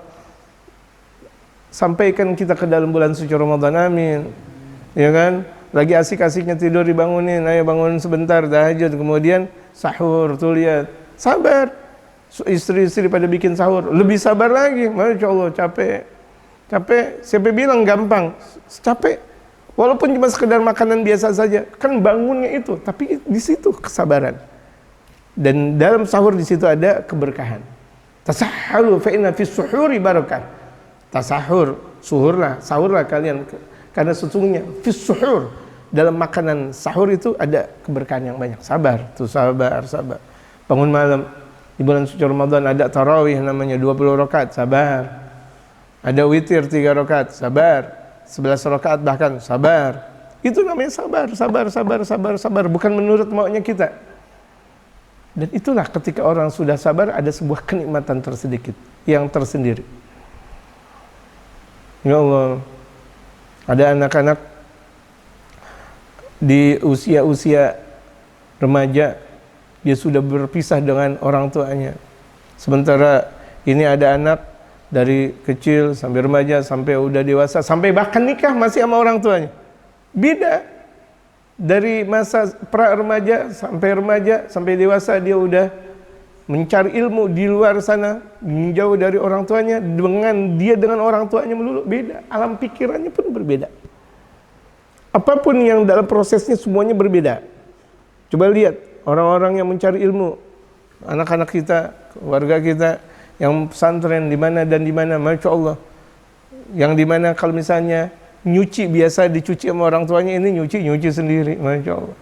sampaikan kita ke dalam bulan suci Ramadan, amin. Ya kan? Lagi asik-asiknya tidur dibangunin, ayo bangun sebentar tahajud, kemudian sahur, tuh lihat. Sabar. Istri-istri pada bikin sahur, lebih sabar lagi. Masya Allah, capek. Siapa bilang gampang? Capek. Walaupun cuma sekedar makanan biasa saja, kan bangunnya itu, tapi di situ kesabaran. Dan dalam sahur di situ ada keberkahan. Tasahharu fa inna fis suhuri barakah. Tasahur, sahurlah kalian, karena sesungguhnya fis suhur, dalam makanan sahur itu ada keberkahan yang banyak. Sabar, sabar. Bangun malam di bulan suci Ramadan ada tarawih namanya 20 rakaat, sabar. Ada witir 3 rakaat, sabar. 11 rakaat bahkan, sabar. Itu namanya sabar, bukan menurut maunya kita. Dan itulah ketika orang sudah sabar, ada sebuah kenikmatan tersedikit yang tersendiri. Ya Allah, ada anak-anak di usia remaja, dia sudah berpisah dengan orang tuanya. Sementara ini ada anak dari kecil sampai remaja, sampai udah dewasa, sampai bahkan nikah masih sama orang tuanya. Beda. Dari masa pra-remaja sampai dewasa, dia udah mencari ilmu di luar sana, menjauh dari orang tuanya. Dengan orang tuanya melulu, beda. Alam pikirannya pun berbeda. Apapun yang dalam prosesnya semuanya berbeda. Coba lihat orang-orang yang mencari ilmu, anak-anak kita, keluarga kita yang pesantren di mana dan di mana, masya Allah. Yang di mana kalau misalnya nyuci biasa dicuci sama orang tuanya, ini nyuci sendiri, masya Allah.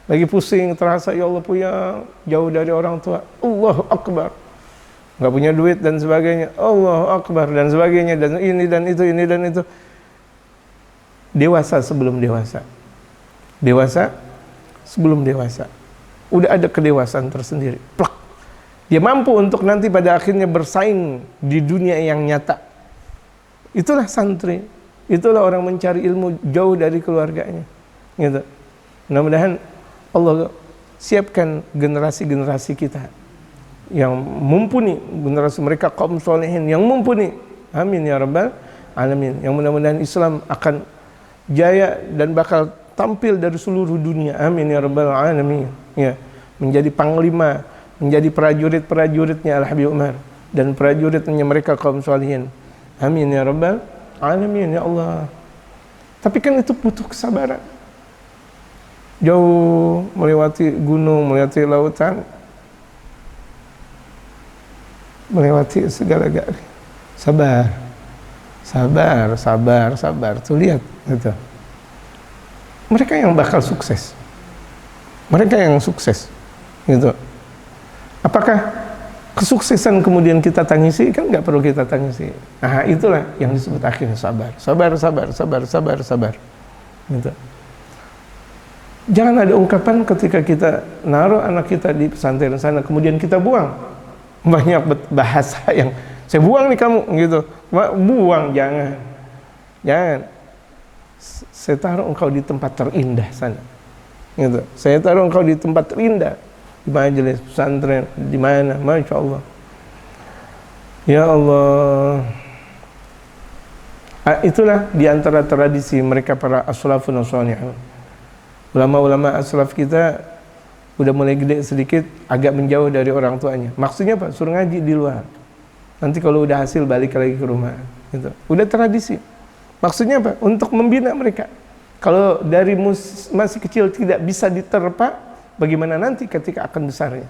Lagi pusing, terasa ya Allah puyeng, jauh dari orang tua, Allahu Akbar. Nggak punya duit dan sebagainya, Allahu Akbar dan sebagainya, dan ini dan itu. Dewasa sebelum dewasa. Dewasa sebelum dewasa. Udah ada kedewasaan tersendiri. Plak. Dia mampu untuk nanti pada akhirnya bersaing di dunia yang nyata. Itulah santri. Itulah orang mencari ilmu jauh dari keluarganya. Gitu. Mudah-mudahan Allah siapkan generasi-generasi kita yang mumpuni, generasi mereka kaum solehin yang mumpuni. Amin ya rabbal alamin. Yang mudah-mudahan Islam akan jaya dan bakal tampil dari seluruh dunia. Amin ya rabbal alamin. Ya, menjadi panglima, menjadi prajurit-prajuritnya Al-Habib Umar dan prajuritnya mereka kaum solehin. Amin ya rabbal alamin ya Allah. Tapi kan itu butuh kesabaran. Jauh melewati gunung, melewati lautan, melewati segala-galanya. Sabar. Tuh lihat gitu. Mereka yang bakal sukses. Mereka yang sukses. Gitu. Apakah kesuksesan kemudian kita tangisi? Kan nggak perlu kita tangisi. Nah, itulah yang disebut akhirnya sabar. Sabar. Gitu. Jangan ada ungkapan ketika kita naruh anak kita di pesantren sana, kemudian kita buang. Banyak bahasa yang saya buang nih kamu, gitu. Buang, jangan. Saya taruh engkau di tempat terindah sana. Gitu. Saya taruh engkau di tempat terindah. Di majelis pesantren, di mana, masya Allah. Ya Allah. Itulah di antara tradisi mereka para as-salafun as-salihun. Ulama-ulama as-salaf kita udah mulai gede sedikit, agak menjauh dari orang tuanya. Maksudnya apa? Suruh ngaji di luar. Nanti kalau udah hasil balik lagi ke rumah. Gitu. Udah tradisi. Maksudnya apa? Untuk membina mereka. Kalau dari masih kecil tidak bisa diterpa, bagaimana nanti ketika akan besarnya?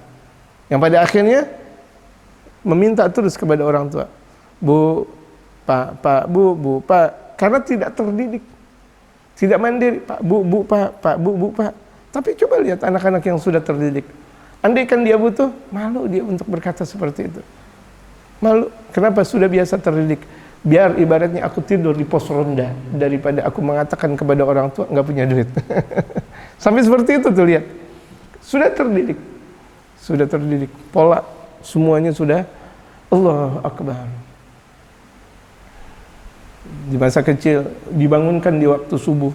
Yang pada akhirnya meminta terus kepada orang tua. Bu, Pak, Bu, Pak. Karena tidak terdidik. Tidak mandiri. Pak, Bu, Pak. Tapi coba lihat anak-anak yang sudah terdidik. Andaikan dia butuh, malu dia untuk berkata seperti itu. Malu. Kenapa? Sudah biasa terdidik. Biar ibaratnya aku tidur di pos ronda daripada aku mengatakan kepada orang tua nggak punya duit. Sampai seperti itu tuh, lihat. Sudah terdidik. Pola semuanya sudah Allahu Akbar. Di masa kecil dibangunkan di waktu subuh.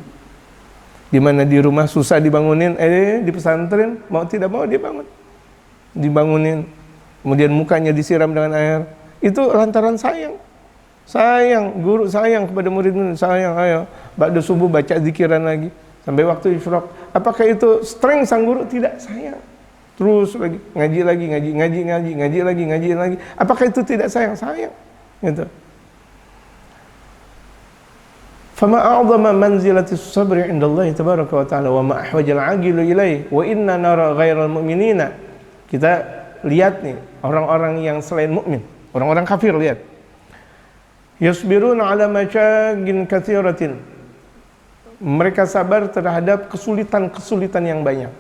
Di mana di rumah susah dibangunin, di pesantren mau tidak mau dia bangun. Dibangunin. Kemudian mukanya disiram dengan air. Itu lantaran sayang. Sayang, guru sayang kepada murid-murid, sayang, ayo ba'da subuh baca zikiran lagi sampai waktu isyraq. Apakah itu strength sang guru? Tidak, sayang. Terus lagi ngaji lagi, ngaji lagi. Apakah itu tidak sayang? Sayang. Gitu. Fama a'zama manzilati sabri 'inda Allah tabaraka wa ta'ala wa ma ahwajal 'aqilu ilaihi wa inna nara ghairal mu'minina. Kita lihat nih orang-orang yang selain mukmin, orang-orang kafir, lihat. Yasbiruna 'ala masyaqin katsiratin. Mereka sabar terhadap kesulitan-kesulitan yang banyak.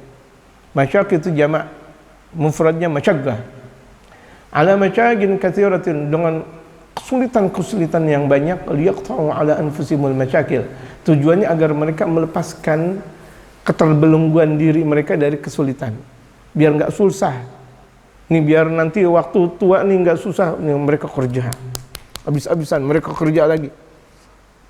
Masyaq itu jamak, mufradnya masyaqqah. 'Ala masyaqin katsiratin, dengan kesulitan-kesulitan yang banyak, liyaqta'u 'ala anfusimul masyakil. Tujuannya agar mereka melepaskan keterbelengguan diri mereka dari kesulitan. Biar enggak susah. Nih biar nanti waktu tua nih enggak susah, nih mereka kerja. Habis-habisan mereka kerja lagi.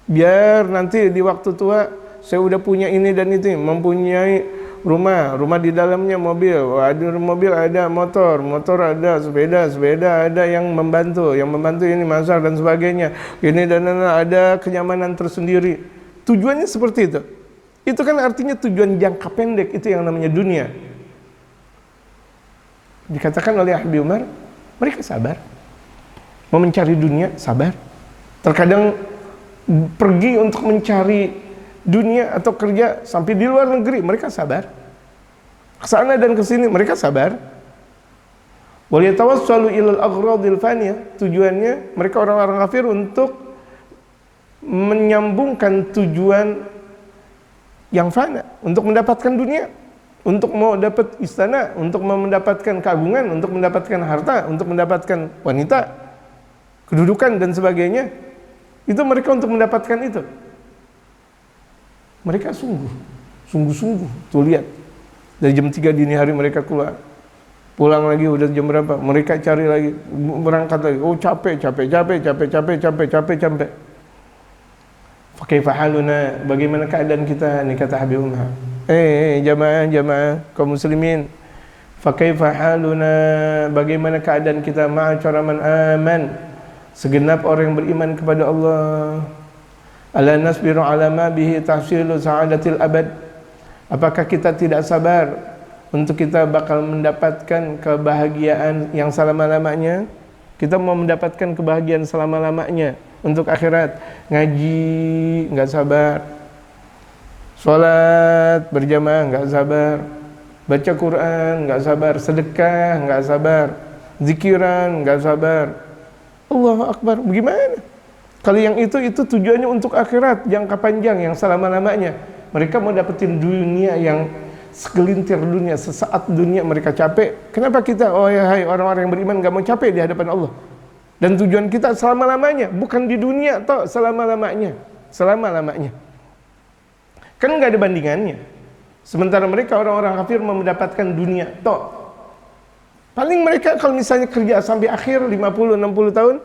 Biar nanti di waktu tua saya udah punya ini dan itu, mempunyai rumah di dalamnya mobil, ada mobil, ada motor ada, sepeda ada yang membantu ini masak dan sebagainya. Ini dan ada kenyamanan tersendiri. Tujuannya seperti itu. Itu kan artinya tujuan jangka pendek, itu yang namanya dunia. Dikatakan oleh Habib Umar, mereka sabar. Mau mencari dunia, sabar. Terkadang pergi untuk mencari dunia atau kerja sampai di luar negeri, mereka sabar. Kesana dan kesini, mereka sabar. Waliyatawassalu ilal aghradil faniyah. Tujuannya, mereka orang-orang kafir untuk menyambungkan tujuan yang fana, untuk mendapatkan dunia, untuk mau dapat istana, untuk mau mendapatkan keagungan, untuk mendapatkan harta, untuk mendapatkan wanita, kedudukan dan sebagainya. Itu mereka untuk mendapatkan itu. Mereka sungguh-sungguh. Tuh lihat, dari jam 3 dini hari mereka keluar, pulang lagi udah jam berapa, mereka cari lagi, berangkat lagi. Oh capek. Fakaifa haluna, bagaimana keadaan kita, nih kata Habib Umar. Jamaah kaum muslimin, fakaifa haluna, bagaimana keadaan kita, ma'asyara man aman, segenap orang yang beriman kepada Allah. Ala nasbiru ala ma bihi tahsilu sa'adatil abad. Apakah kita tidak sabar untuk kita bakal mendapatkan kebahagiaan yang selama-lamanya? Kita mau mendapatkan kebahagiaan selama-lamanya untuk akhirat. Ngaji enggak sabar, salat berjamaah enggak sabar, baca Quran enggak sabar, sedekah enggak sabar, zikiran enggak sabar. Allahu Akbar. Bagaimana? Kalau yang itu tujuannya untuk akhirat jangka panjang yang selama-lamanya. Mereka mau dapetin dunia yang segelintir dunia, sesaat dunia, mereka capek. Kenapa kita, hai orang-orang yang beriman, gak mau capek di hadapan Allah? Dan tujuan kita selama-lamanya, bukan di dunia toh, selama-lamanya. Kan gak ada bandingannya. Sementara mereka orang-orang kafir mau mendapatkan dunia toh. Paling mereka kalau misalnya kerja sampai akhir 50-60 tahun,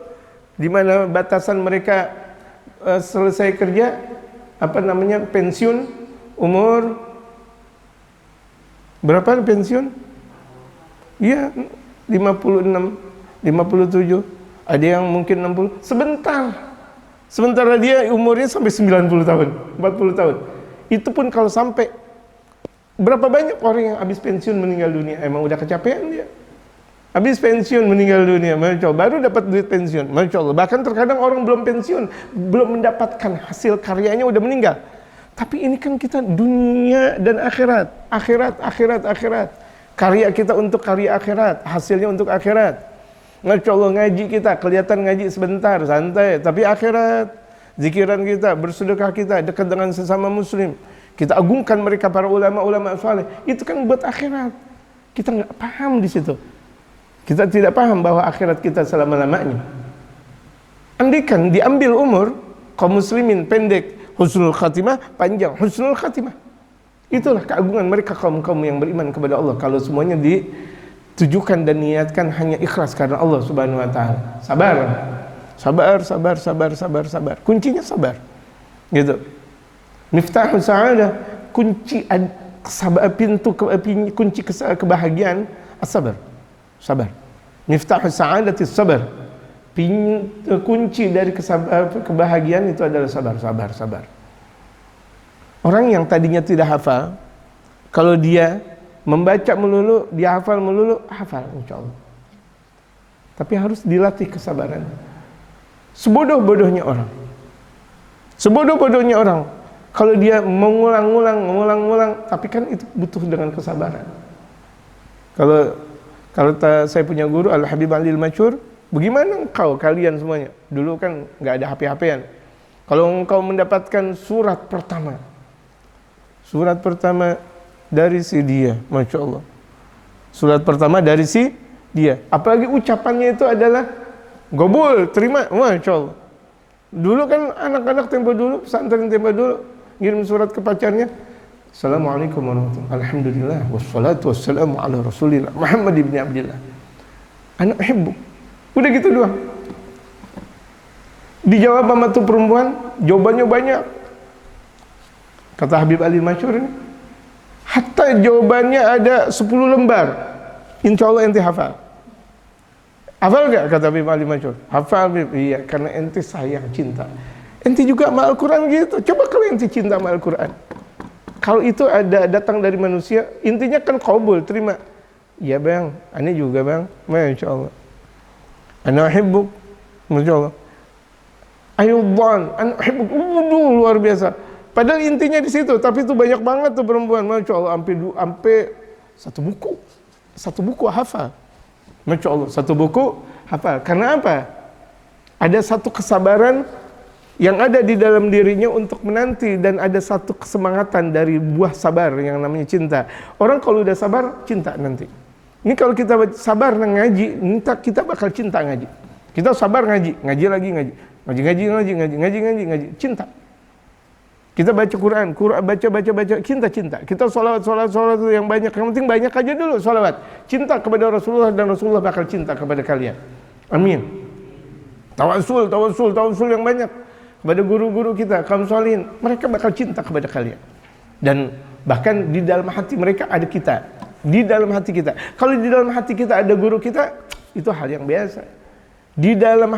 di mana batasan mereka selesai kerja, pensiun, umur berapa pensiun? Iya, 56, 57, ada yang mungkin 60, sementara dia umurnya sampai 90 tahun, 40 tahun. Itu pun kalau sampai, berapa banyak orang yang habis pensiun meninggal dunia, emang udah kecapean dia. Habis pensiun meninggal dunia, Masya Allah, baru dapat duit pensiun, Masya Allah. Bahkan terkadang orang belum pensiun, belum mendapatkan hasil karyanya udah meninggal. Tapi ini kan kita dunia dan akhirat. Karya kita untuk karya akhirat, hasilnya untuk akhirat. Masya Allah, ngaji kita, kelihatan ngaji sebentar, santai, tapi akhirat. Zikiran kita, bersedekah kita, dekat dengan sesama muslim. Kita agungkan mereka, para ulama-ulama saleh. Itu kan buat akhirat. Kita nggak paham di situ. Kita tidak paham bahwa akhirat kita selama-lamanya. Andaikan diambil umur, kaum muslimin pendek, husnul khatimah panjang, husnul khatimah. Itulah keagungan mereka kaum-kaum yang beriman kepada Allah. Kalau semuanya ditujukan dan niatkan hanya ikhlas karena Allah Subhanahu wa taala. Sabar. Kuncinya sabar. Gitu. Miftahus sa'adah, kunci kebahagiaan as-sabar. Sabar. Miftahus sa'adati sabar. Kunci dari kebahagiaan itu adalah sabar. Orang yang tadinya tidak hafal, kalau dia membaca melulu, dia hafal melulu, hafal insya Allah. Tapi harus dilatih kesabaran. Sebodoh-bodohnya orang, kalau dia mengulang-ulang, tapi kan itu butuh dengan kesabaran. Kalau saya punya guru Al-Habib Alil Masyhur, bagaimana kalian semuanya? Dulu kan nggak ada HP-an. Kalau engkau mendapatkan surat pertama dari si dia, Masya Allah. Surat pertama dari si dia. Apalagi ucapannya itu adalah gobul, terima, Masya Allah. Dulu kan anak-anak tempo dulu, pesantren tempo dulu, ngirim surat ke pacarnya, Assalamualaikum warahmatullahi wabarakatuh. Alhamdulillah, wassalatu wassalamu ala rasulillah Muhammad ibn Abdillah. Anak hebu. Udah gitu doang. Dijawab sama tuh perempuan, jawabannya banyak. Kata Habib Ali Masyhur ini, hatta jawabannya ada 10 lembar. Insya Allah ente hafal. Hafal gak kata Habib Ali Masyhur? Hafal Habib. Iya, karena ente sayang, cinta. Ente juga sama Al-Quran gitu. Coba kalau ente cinta sama Al-Quran. Kalau itu ada datang dari manusia, intinya kan qabul, terima. Iya bang, ini juga bang. Masya Allah. Ana uhibbuk. Masya Allah. Ayuban, ana uhibbuk. Luar biasa. Padahal intinya di situ, tapi itu banyak banget tuh perempuan. Masya Allah, sampai satu buku hafal. Masya Allah, satu buku hafal. Karena apa? Ada satu kesabaran yang ada di dalam dirinya untuk menanti, dan ada satu kesemangatan dari buah sabar yang namanya cinta. Orang kalau udah sabar, cinta nanti. Ini kalau kita sabar ngaji, kita bakal cinta ngaji. Kita sabar ngaji lagi ngaji, cinta. Kita baca Quran, baca, cinta. Kita sholat itu yang banyak. Yang penting banyak aja dulu sholawat. Cinta kepada Rasulullah, dan Rasulullah bakal cinta kepada kalian. Amin. Tawasul yang banyak. Kepada guru-guru kita, kaum sholihin, mereka bakal cinta kepada kalian. Dan bahkan di dalam hati mereka ada kita. Di dalam hati kita. Kalau di dalam hati kita ada guru kita, itu hal yang biasa. Di dalam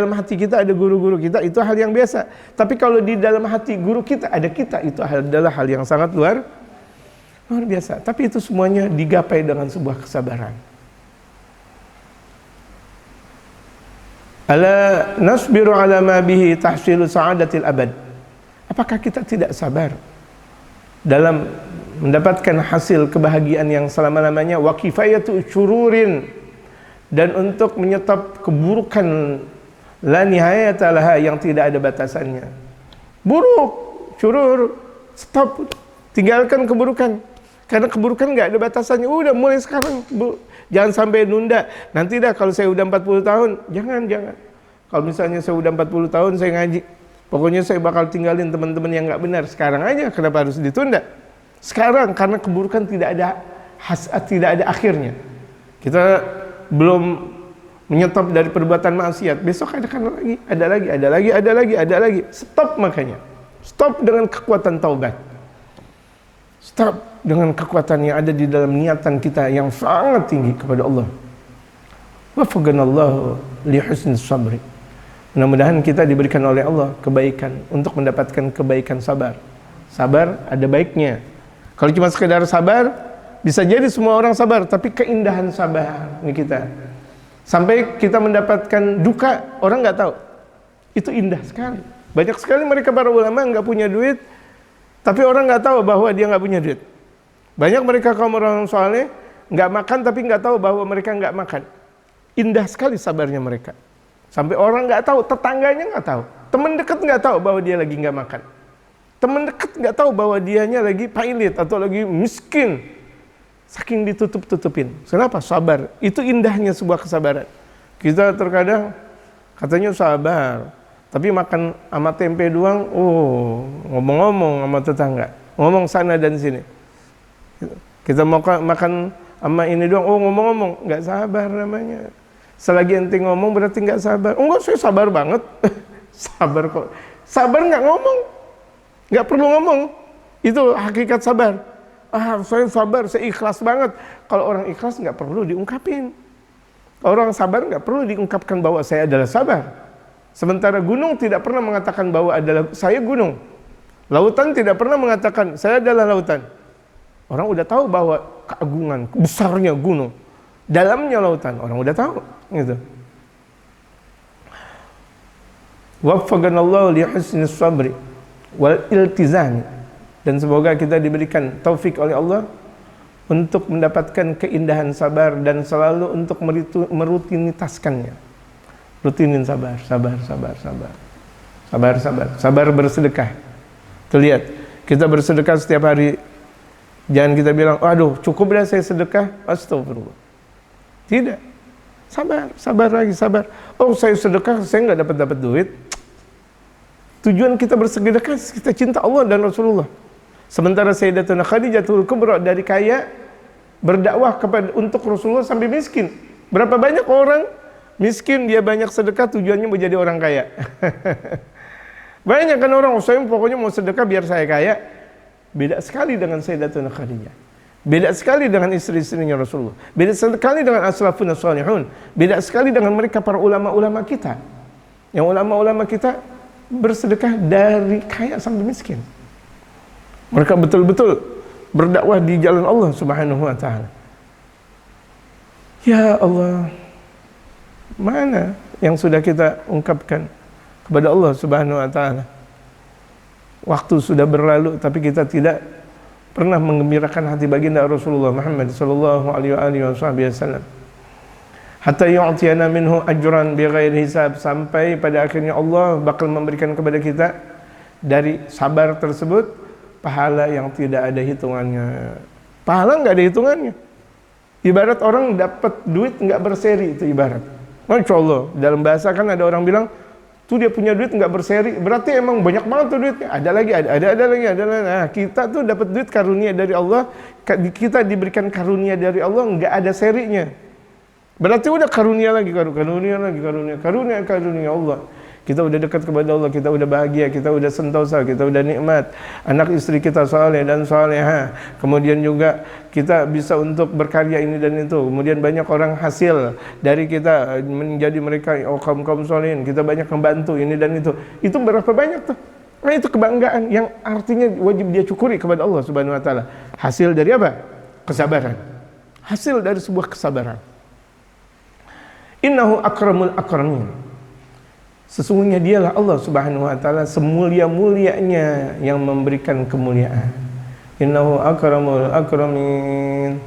hati kita ada guru-guru kita, itu hal yang biasa. Tapi kalau di dalam hati guru kita ada kita, itu adalah hal yang sangat luar biasa. Tapi itu semuanya digapai dengan sebuah kesabaran. Ala nasbiru ala ma bihi tahsilu sa'adatil abad. Apakah kita tidak sabar dalam mendapatkan hasil kebahagiaan yang selama-lamanya, wa kifayatu syururin, dan untuk menyetop keburukan la nihayata laha, yang tidak ada batasannya. Buruk, syurur, stop, tinggalkan keburukan. Karena keburukan nggak ada batasannya. Udah mulai sekarang, jangan sampai nunda. Nanti dah kalau saya udah 40 tahun, jangan. Kalau misalnya saya udah 40 tahun saya ngaji, pokoknya saya bakal tinggalin teman-teman yang nggak benar. Sekarang aja, kenapa harus ditunda? Sekarang, karena keburukan tidak ada akhirnya. Kita belum menyetop dari perbuatan maksiat. Besok ada lagi. Stop makanya. Stop dengan kekuatan taubat. Stop dengan kekuatan yang ada di dalam niatan kita yang sangat tinggi kepada Allah. Waffaqanallahu li husnis sabri. Mudah-mudahan kita diberikan oleh Allah kebaikan untuk mendapatkan kebaikan sabar. Sabar ada baiknya. Kalau cuma sekedar sabar, bisa jadi semua orang sabar, tapi keindahan sabar ini kita. Sampai kita mendapatkan duka, orang nggak tahu. Itu indah sekali. Banyak sekali mereka para ulama nggak punya duit, tapi orang nggak tahu bahwa dia nggak punya duit. Banyak mereka kaum orang soleh nggak makan, tapi nggak tahu bahwa mereka nggak makan. Indah sekali sabarnya mereka. Sampai orang nggak tahu, tetangganya nggak tahu, teman dekat nggak tahu bahwa dia lagi nggak makan. Teman dekat nggak tahu bahwa dianya lagi pailit atau lagi miskin. Saking ditutup-tutupin. Kenapa? Sabar. Itu indahnya sebuah kesabaran. Kita terkadang katanya sabar, tapi makan sama tempe doang, ngomong-ngomong sama tetangga, ngomong sana dan sini. Kita mau makan sama ini doang, ngomong-ngomong, nggak sabar namanya. Selagi ente ngomong berarti nggak sabar. Enggak, saya sabar banget. Sabar kok. Sabar nggak ngomong, nggak perlu ngomong. Itu hakikat sabar. Saya sabar, saya ikhlas banget. Kalau orang ikhlas nggak perlu diungkapin. Orang sabar nggak perlu diungkapkan bahwa saya adalah sabar. Sementara gunung tidak pernah mengatakan bahwa adalah saya gunung. Lautan tidak pernah mengatakan saya adalah lautan. Orang udah tahu bahwa keagungan, besarnya gunung, dalamnya lautan, orang udah tahu gitu. Waffaqanallahu li husnis sabri wal iltizam, dan semoga kita diberikan taufik oleh Allah untuk mendapatkan keindahan sabar dan selalu untuk merutinitaskannya. Rutinin sabar bersedekah. Tuh lihat, kita bersedekah setiap hari. Jangan kita bilang, aduh cukup dah saya sedekah, astagfirullah. Tidak, sabar lagi. Oh saya sedekah, saya nggak dapat duit. Tujuan kita bersedekah, kita cinta Allah dan Rasulullah. Sementara Sayyidatuna Khadijatul Kubra dari kaya berdakwah untuk Rasulullah sampai miskin. Berapa banyak orang miskin dia banyak sedekah tujuannya menjadi orang kaya. Banyak kan orang, saya pokoknya mau sedekah biar saya kaya. Beda sekali dengan Sayyidatuna Khadijah. Beda sekali dengan istri-istrinya Rasulullah. Beda sekali dengan as-salafun as-salihun. Beda sekali dengan mereka para ulama-ulama kita. Yang ulama-ulama kita bersedekah dari kaya sampai miskin. Mereka betul-betul berdakwah di jalan Allah Subhanahu wa taala. Ya Allah, mana yang sudah kita ungkapkan kepada Allah Subhanahu wa taala? Waktu sudah berlalu tapi kita tidak pernah menggembirakan hati baginda Rasulullah Muhammad sallallahu alaihi wasallam. Hatta yu'tiyana minhu ajran bighairi hisab, sampai pada akhirnya Allah bakal memberikan kepada kita dari sabar tersebut pahala yang tidak ada hitungannya. Pahala nggak ada hitungannya. Ibarat orang dapat duit nggak berseri, itu ibarat. Masya Allah, dalam bahasa kan ada orang bilang tuh dia punya duit nggak berseri, berarti emang banyak banget tuh duitnya. Ada lagi. Nah, kita tuh dapat duit karunia dari Allah, kita diberikan karunia dari Allah nggak ada serinya. Berarti udah karunia Allah. Kita udah dekat kepada Allah, kita udah bahagia, kita udah sentosa, kita udah nikmat. Anak istri kita saleh dan saleha. Kemudian juga kita bisa untuk berkarya ini dan itu. Kemudian banyak orang hasil dari kita menjadi mereka kaum salihin. Kita banyak membantu ini dan itu. Itu berapa banyak tuh? Nah, itu kebanggaan yang artinya wajib dia syukuri kepada Allah Subhanahu wa taala. Hasil dari apa? Kesabaran. Hasil dari sebuah kesabaran. Innahu akramul akramin. Sesungguhnya dialah Allah Subhanahu wa taala semulia-mulianya yang memberikan kemuliaan. Innahu akramul akramin.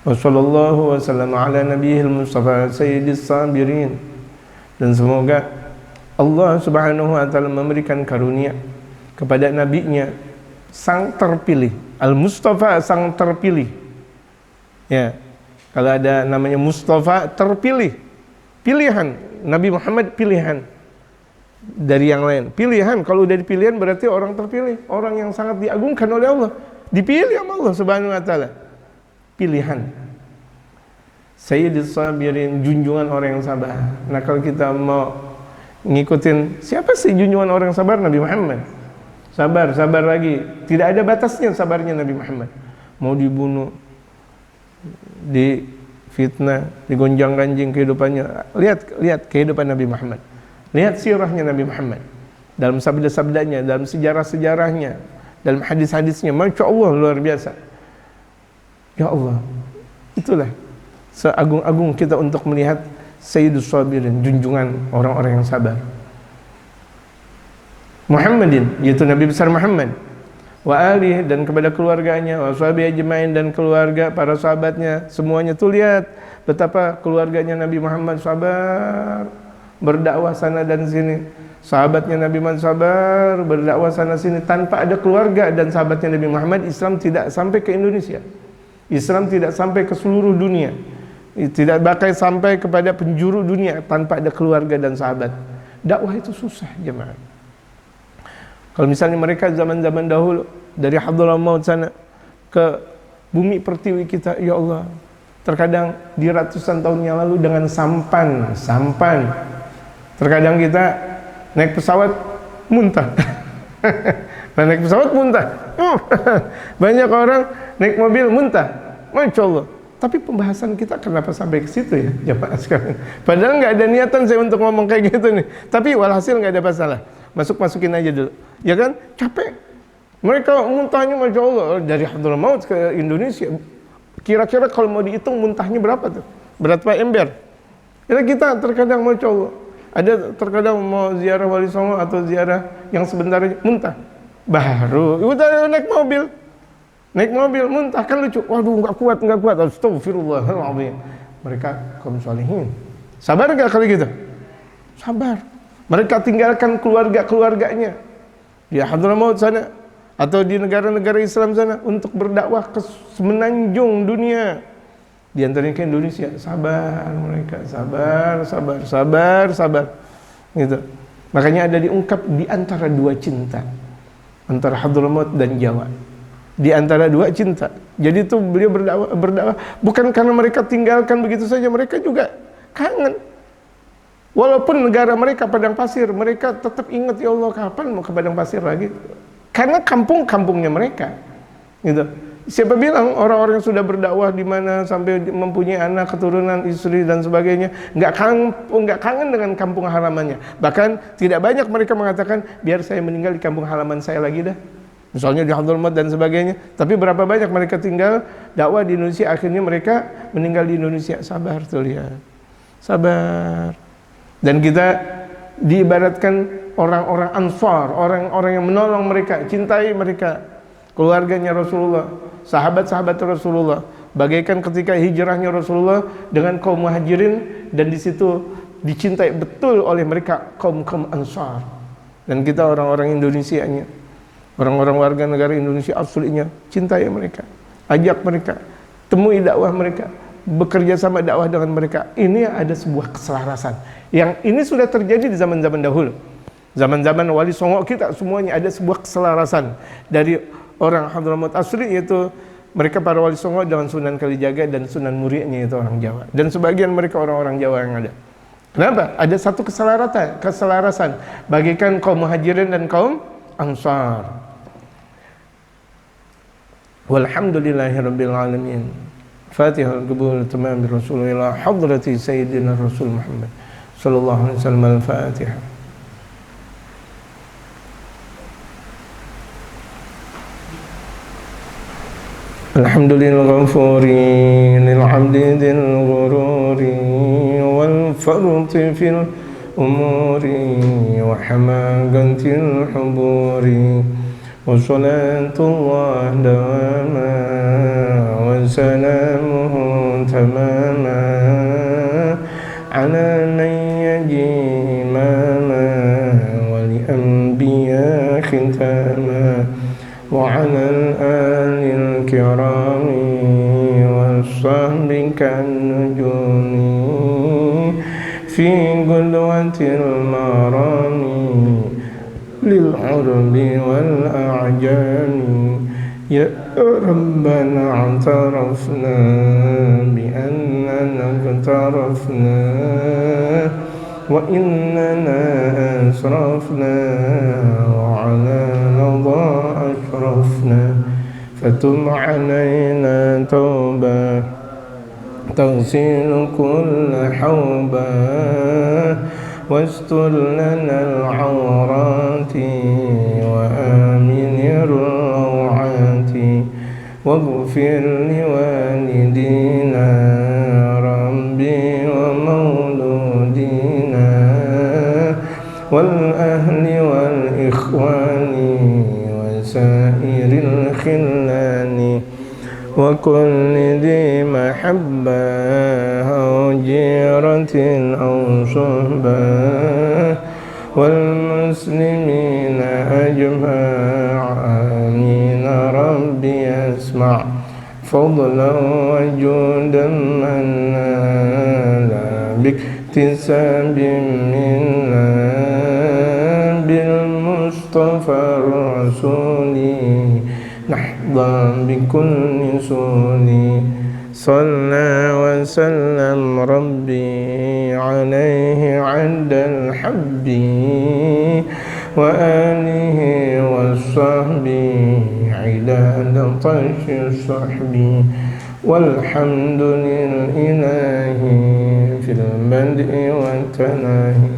Wa sallallahu wa sallam ala nabiyil mustafa sayyidis sabirin. Dan semoga Allah Subhanahu wa taala memberikan karunia kepada nabinya sang terpilih, al-Mustafa sang terpilih. Ya. Kalau ada namanya Mustafa, terpilih, pilihan. Nabi Muhammad pilihan dari yang lain. Pilihan, kalau udah dipilihan berarti orang terpilih, orang yang sangat diagungkan oleh Allah, dipilih sama Allah Subhanahu wa taala. Pilihan. Sayyidus sabirin, junjungan orang yang sabar. Nah, kalau kita mau ngikutin siapa sih junjungan orang yang sabar? Nabi Muhammad. Sabar lagi. Tidak ada batasnya sabarnya Nabi Muhammad. Mau dibunuh, di fitnah, digonjang-ganjing kehidupannya. Lihat kehidupan Nabi Muhammad. Lihat sirahnya Nabi Muhammad. Dalam sabda-sabdanya, dalam sejarah-sejarahnya, dalam hadis-hadisnya, Masya Allah, luar biasa. Ya Allah, itulah seagung-agung kita untuk melihat Sayyidus Sabirin, junjungan orang-orang yang sabar. Muhammadin, yaitu Nabi besar Muhammad, wa alihi, dan kepada keluarganya, wa sahbihi ajmain, dan keluarga para sahabatnya semuanya. Tuh lihat betapa keluarganya Nabi Muhammad sabar berdakwah sana dan sini. Sahabatnya Nabi Muhammad sabar berdakwah sana sini. Tanpa ada keluarga dan sahabatnya Nabi Muhammad, Islam tidak sampai ke Indonesia. Islam tidak sampai ke seluruh dunia. Tidak bakal sampai kepada penjuru dunia tanpa ada keluarga dan sahabat. Dakwah itu susah, jemaah. Kalau misalnya mereka zaman-zaman dahulu dari Hadramaut sana ke bumi pertiwi kita, ya Allah, terkadang di ratusan tahun yang lalu dengan sampan. Terkadang kita naik pesawat muntah. Naik pesawat muntah. Banyak orang naik mobil muntah. Masya Allah. Tapi pembahasan kita kenapa sampai ke situ ya jemaah sekalian? Padahal nggak ada niatan saya untuk ngomong kayak gitu nih. Tapi walhasil nggak ada masalah. Masukin aja dulu. Ya kan? Capek. Mereka muntahnya Masya Allah dari Hadramaut ke Indonesia. Kira-kira kalau mau dihitung muntahnya berapa tuh? Berapa ember? Kita terkadang Masya Allah. Ada terkadang mau ziarah Wali Songo atau ziarah yang sebentar aja muntah. Baru udah naik mobil muntah, kan lucu. Waduh, nggak kuat. Astagfirullahaladzim. Mereka kaum sholihin. Sabar nggak kali gitu? Sabar. Mereka tinggalkan keluarganya di Hadramaut sana atau di negara-negara Islam sana untuk berdakwah ke semenanjung dunia. Di antaranya ke Indonesia. Sabar mereka, sabar. Gitu. Makanya ada diungkap di antara dua cinta, antara Hadramaut dan Jawa. Di antara dua cinta. Jadi itu beliau berdakwah bukan karena mereka tinggalkan begitu saja, mereka juga kangen. Walaupun negara mereka padang pasir, mereka tetap ingat, ya Allah kapan mau ke padang pasir lagi? Karena kampungnya mereka. Gitu. Siapa bilang orang-orang yang sudah berdakwah di mana sampai mempunyai anak, keturunan, istri dan sebagainya nggak kangen dengan kampung halamannya. Bahkan tidak banyak mereka mengatakan biar saya meninggal di kampung halaman saya lagi dah. Misalnya di Hadramaut dan sebagainya. Tapi berapa banyak mereka tinggal dakwah di Indonesia, akhirnya mereka meninggal di Indonesia. Sabar tuh lihat. Sabar. Dan kita diibaratkan orang-orang Ansar, orang-orang yang menolong mereka, cintai mereka, keluarganya Rasulullah, sahabat-sahabat Rasulullah. Bagaikan ketika hijrahnya Rasulullah dengan kaum Muhajirin, dan di situ dicintai betul oleh mereka kaum Ansar. Dan kita orang-orang Indonesianya, orang-orang warga negara Indonesia aslinya, cintai mereka, ajak mereka, temui dakwah mereka, bekerja sama dakwah dengan mereka. Ini ada sebuah keselarasan. Yang ini sudah terjadi di zaman-zaman dahulu. Zaman-zaman Wali Songo kita semuanya ada sebuah keselarasan dari orang Hadramaut asli, yaitu mereka para Wali Songo dengan Sunan Kalijaga dan Sunan Muria-nya itu orang Jawa. Dan sebagian mereka orang-orang Jawa yang ada. Kenapa? Ada satu keselarasan bagaikan kaum Muhajirin dan kaum Ansar. Walhamdulillahirabbil alamin. Fatihah al-Qubul tamam bi Rasulillah hadrati sayyidina Rasul Muhammad sallallahu alaihi wasallam. Al-Fatihah. Alhamdulillahil ghafuri lil 'abdi dzil ghururi wal farti fil umuri wa hamagatil huburi. Wassalatullah dawama wa salamuhu tamama ala man yaji imama wa li anbiya khitama wa ala al-alil kirami wa sahbi kan nujumi fi qudwatil marami lil urbi wal a'jami. Ya Rabbana a'tarafna bi annana aqtarafna wa innana asrafna wa ala nadha ashrafna fatum alayna tawbah taghsil kull hawba واستر لنا العورات وآمن الروعات واغفر لوالدينا ربي ومولودينا والأهل والإخوان وسائر الخلان وكل ذي محبة أو جيرة أو صحبة والمسلمين أجمع آمين ربي أسمع فضلا وجودا من نال باكتساب منا بالمصطفى الرسول نحظى بكل سول. صلى وسلم ربي عليه عند الحب وآله وصحبه عداد طش الصحب والحمد لله في البدء والتناهي